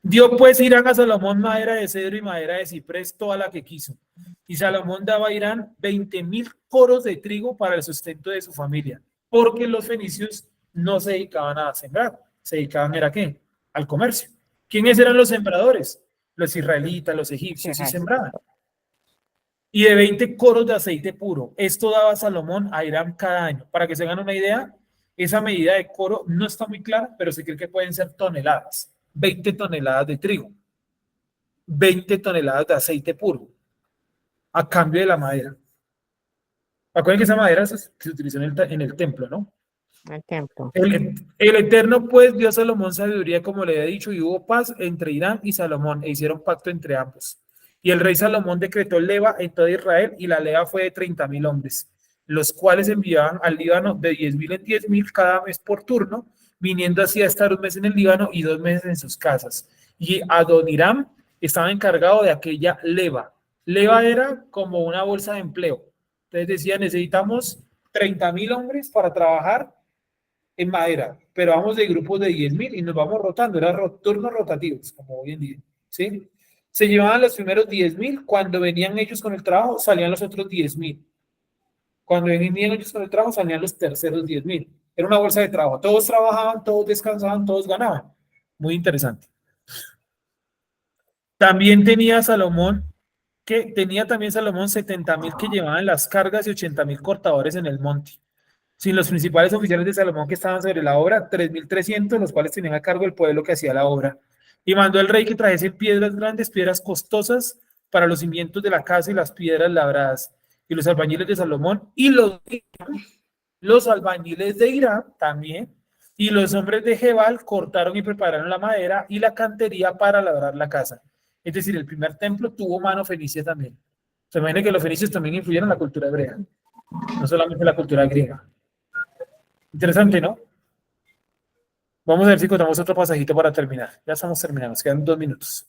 Dio pues Hiram a Salomón madera de cedro y madera de ciprés, toda la que quiso. Y Salomón daba a Hiram 20,000 coros de trigo para el sustento de su familia, porque los fenicios no se dedicaban a sembrar, se dedicaban ¿a qué? Al comercio. ¿Quiénes eran los sembradores? Los israelitas, los egipcios, sí sembraban. y de 20 coros de aceite puro. Esto daba Salomón a Hiram cada año. Para que se hagan una idea, esa medida de coro no está muy clara, pero se cree que pueden ser toneladas. 20 toneladas de trigo, 20 toneladas de aceite puro, a cambio de la madera. Acuérdense que esa madera se utilizó en el templo, ¿no? El templo. El Eterno, pues, dio a Salomón sabiduría, como le había dicho, y hubo paz entre Hiram y Salomón, e hicieron pacto entre ambos. Y el rey Salomón decretó leva en toda Israel, y la leva fue de 30.000 hombres, los cuales enviaban al Líbano de 10.000 en 10.000 cada mes por turno, viniendo así a estar un mes en el Líbano y 2 meses en sus casas. Y Adoniram estaba encargado de aquella leva. Leva era como una bolsa de empleo. Entonces decía, necesitamos 30.000 hombres para trabajar en madera, pero vamos de grupos de 10.000 y nos vamos rotando, eran turnos rotativos, como hoy en día, ¿sí? Se llevaban los primeros 10.000, cuando venían ellos con el trabajo, salían los otros 10.000. Cuando venían ellos con el trabajo, salían los terceros 10.000. Era una bolsa de trabajo, todos trabajaban, todos descansaban, todos ganaban. Muy interesante. También tenía Salomón, tenía también Salomón 70.000 que llevaban las cargas y 80.000 cortadores en el monte. Sin los principales oficiales de Salomón que estaban sobre la obra, 3.300, los cuales tenían a cargo el pueblo que hacía la obra. Y mandó el rey que trajesen piedras grandes, piedras costosas para los cimientos de la casa y las piedras labradas. Y los albañiles de Salomón y los albañiles de Irán también, y los hombres de Jebal cortaron y prepararon la madera y la cantería para labrar la casa. Es decir, el primer templo tuvo mano fenicia también. Se imagina que los fenicios también influyeron en la cultura hebrea, no solamente en la cultura griega. Interesante, ¿no? Vamos a ver si encontramos otro pasajito para terminar. Ya estamos terminando, nos quedan 2 minutos.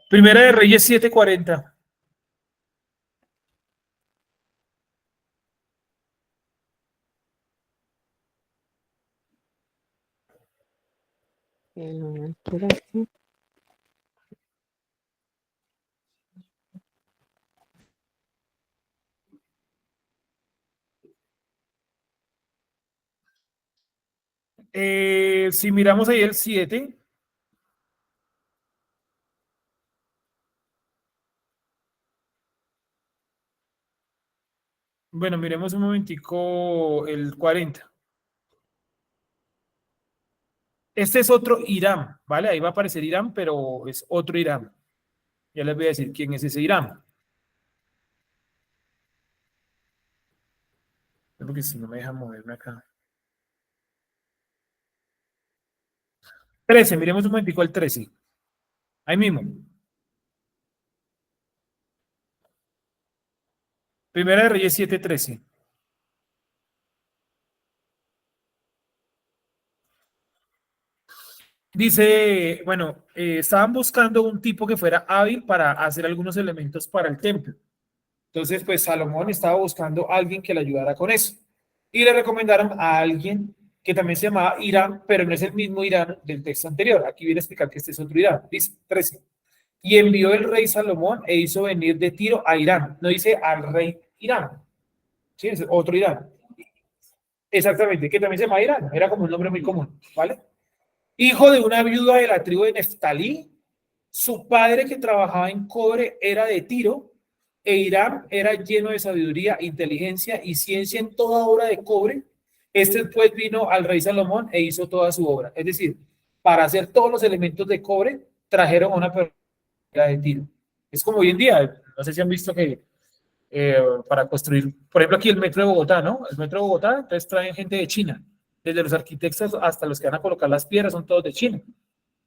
Primera de Reyes 7:40. Si miramos ahí el 7, bueno, miremos un momentico el 40. Este es otro Irán, ¿vale? Ahí va a aparecer Irán, pero es otro Irán. Ya les voy a decir quién es ese Irán. Porque si no me deja moverme acá. 13, miremos un momentico el 13. Ahí mismo. Primera de Reyes 7:13. Dice, bueno, estaban buscando un tipo que fuera hábil para hacer algunos elementos para el templo. Entonces, pues Salomón estaba buscando a alguien que le ayudara con eso. Y le recomendaron a alguien que también se llamaba Irán, pero no es el mismo Irán del texto anterior. Aquí viene a explicar que este es otro Irán. Dice 13. Y envió el rey Salomón e hizo venir de Tiro a Irán. No dice al rey Irán. Sí, es otro Irán. Exactamente, que también se llama Irán. Era como un nombre muy común, ¿vale? Hijo de una viuda de la tribu de Neftalí. Su padre, que trabajaba en cobre, era de Tiro, e Irán era lleno de sabiduría, inteligencia y ciencia en toda obra de cobre. Este pues vino al rey Salomón e hizo toda su obra. Es decir, para hacer todos los elementos de cobre, trajeron a una persona de Tiro. Es como hoy en día, no sé si han visto que para construir, por ejemplo, aquí el metro de Bogotá, ¿no? El metro de Bogotá, entonces traen gente de China, desde los arquitectos hasta los que van a colocar las piedras, son todos de China,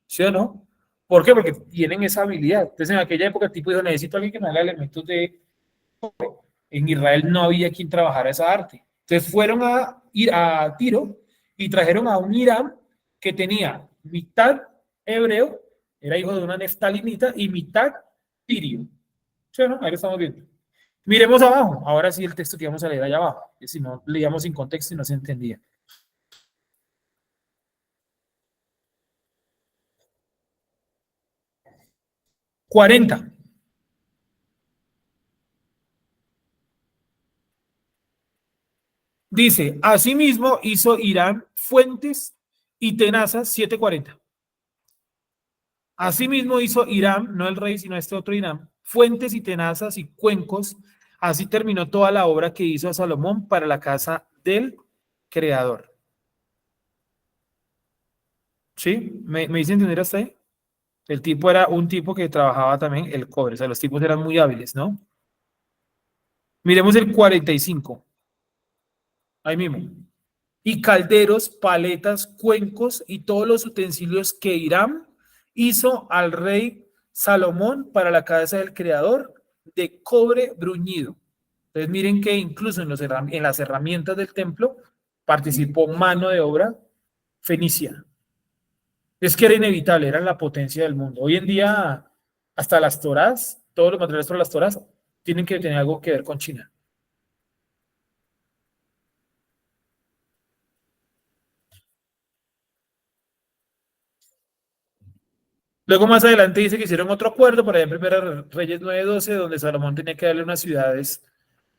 ¿sí o no? ¿Por qué? Porque tienen esa habilidad. Entonces, en aquella época, el tipo dijo, necesito a alguien que me haga elementos de... En Israel no había quien trabajara esa arte. Entonces, fueron a ir a Tiro y trajeron a un Irán que tenía mitad hebreo, era hijo de una neftalimita, y mitad tirio. ¿Sí o no? Ahí lo estamos viendo. Miremos abajo. Ahora sí el texto que vamos a leer allá abajo. Que si no, leíamos sin contexto y no se entendía. 40. Dice, asimismo hizo Hiram fuentes y tenazas 740. Asimismo hizo Hiram, no el rey, sino este otro Hiram, fuentes y tenazas y cuencos. Así terminó toda la obra que hizo Salomón para la casa del Creador. ¿Sí? ¿Me hice entender hasta ahí? El tipo era un tipo que trabajaba también el cobre. O sea, los tipos eran muy hábiles, ¿no? Miremos el 45. Ahí mismo. Y calderos, paletas, cuencos y todos los utensilios que Hiram hizo al rey Salomón para la casa del Creador de cobre bruñido. Entonces miren que incluso en las herramientas del templo participó mano de obra fenicia. Es que era inevitable, eran la potencia del mundo. Hoy en día hasta las toras, todos los materiales para las toras tienen que tener algo que ver con China. Luego más adelante dice que hicieron otro acuerdo por allá en Primera Reyes 9:12, donde Salomón tenía que darle unas ciudades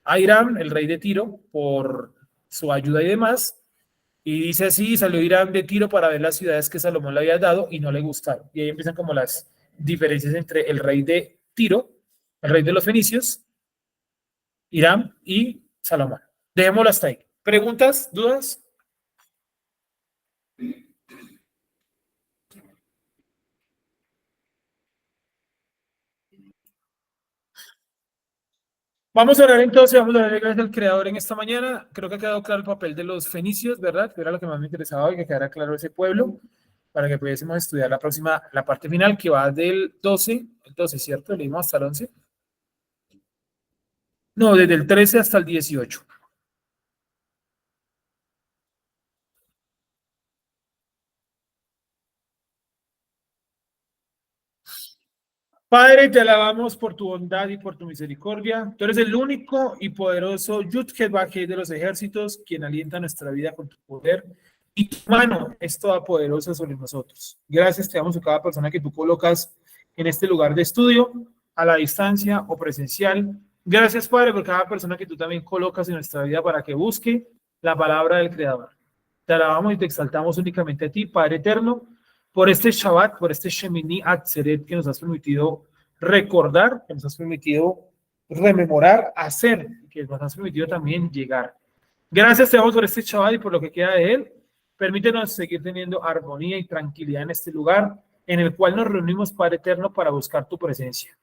a Hiram, el rey de Tiro, por su ayuda y demás. Y dice así, salió Hiram de Tiro para ver las ciudades que Salomón le había dado y no le gustaron. Y ahí empiezan como las diferencias entre el rey de Tiro, el rey de los fenicios, Hiram y Salomón. Dejémoslo hasta ahí. ¿Preguntas? ¿Dudas? Vamos a orar entonces, vamos a darle gracias al Creador en esta mañana. Creo que ha quedado claro el papel de los fenicios, ¿verdad? Que era lo que más me interesaba y que quedara claro ese pueblo para que pudiésemos estudiar la parte final que va del 12, el 12, ¿cierto? Leímos hasta el 11. No, desde el 13 hasta el 18. Padre, te alabamos por tu bondad y por tu misericordia. Tú eres el único y poderoso Yud-Heh-Vah-Heh de los ejércitos, quien alienta nuestra vida con tu poder. Y tu mano es toda poderosa sobre nosotros. Gracias te damos a cada persona que tú colocas en este lugar de estudio, a la distancia o presencial. Gracias, Padre, por cada persona que tú también colocas en nuestra vida para que busque la palabra del Creador. Te alabamos y te exaltamos únicamente a ti, Padre eterno, por este Shabbat, por este Shemini Atzeret que nos has permitido recordar, que nos has permitido rememorar, hacer, que nos has permitido también llegar. Gracias te damos por este Shabbat y por lo que queda de él. Permítenos seguir teniendo armonía y tranquilidad en este lugar, en el cual nos reunimos, Padre eterno, para buscar tu presencia,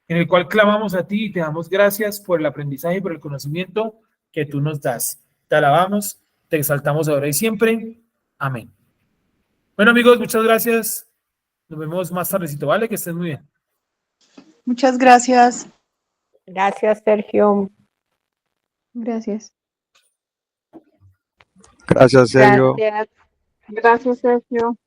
en el cual clamamos a ti y te damos gracias por el aprendizaje y por el conocimiento que tú nos das. Te alabamos, te exaltamos ahora y siempre. Amén. Bueno, amigos, muchas gracias. Nos vemos más tardecito, ¿vale? Que estén muy bien. Muchas gracias. Gracias, Sergio. Gracias. Gracias, Sergio. Gracias. Gracias, Sergio.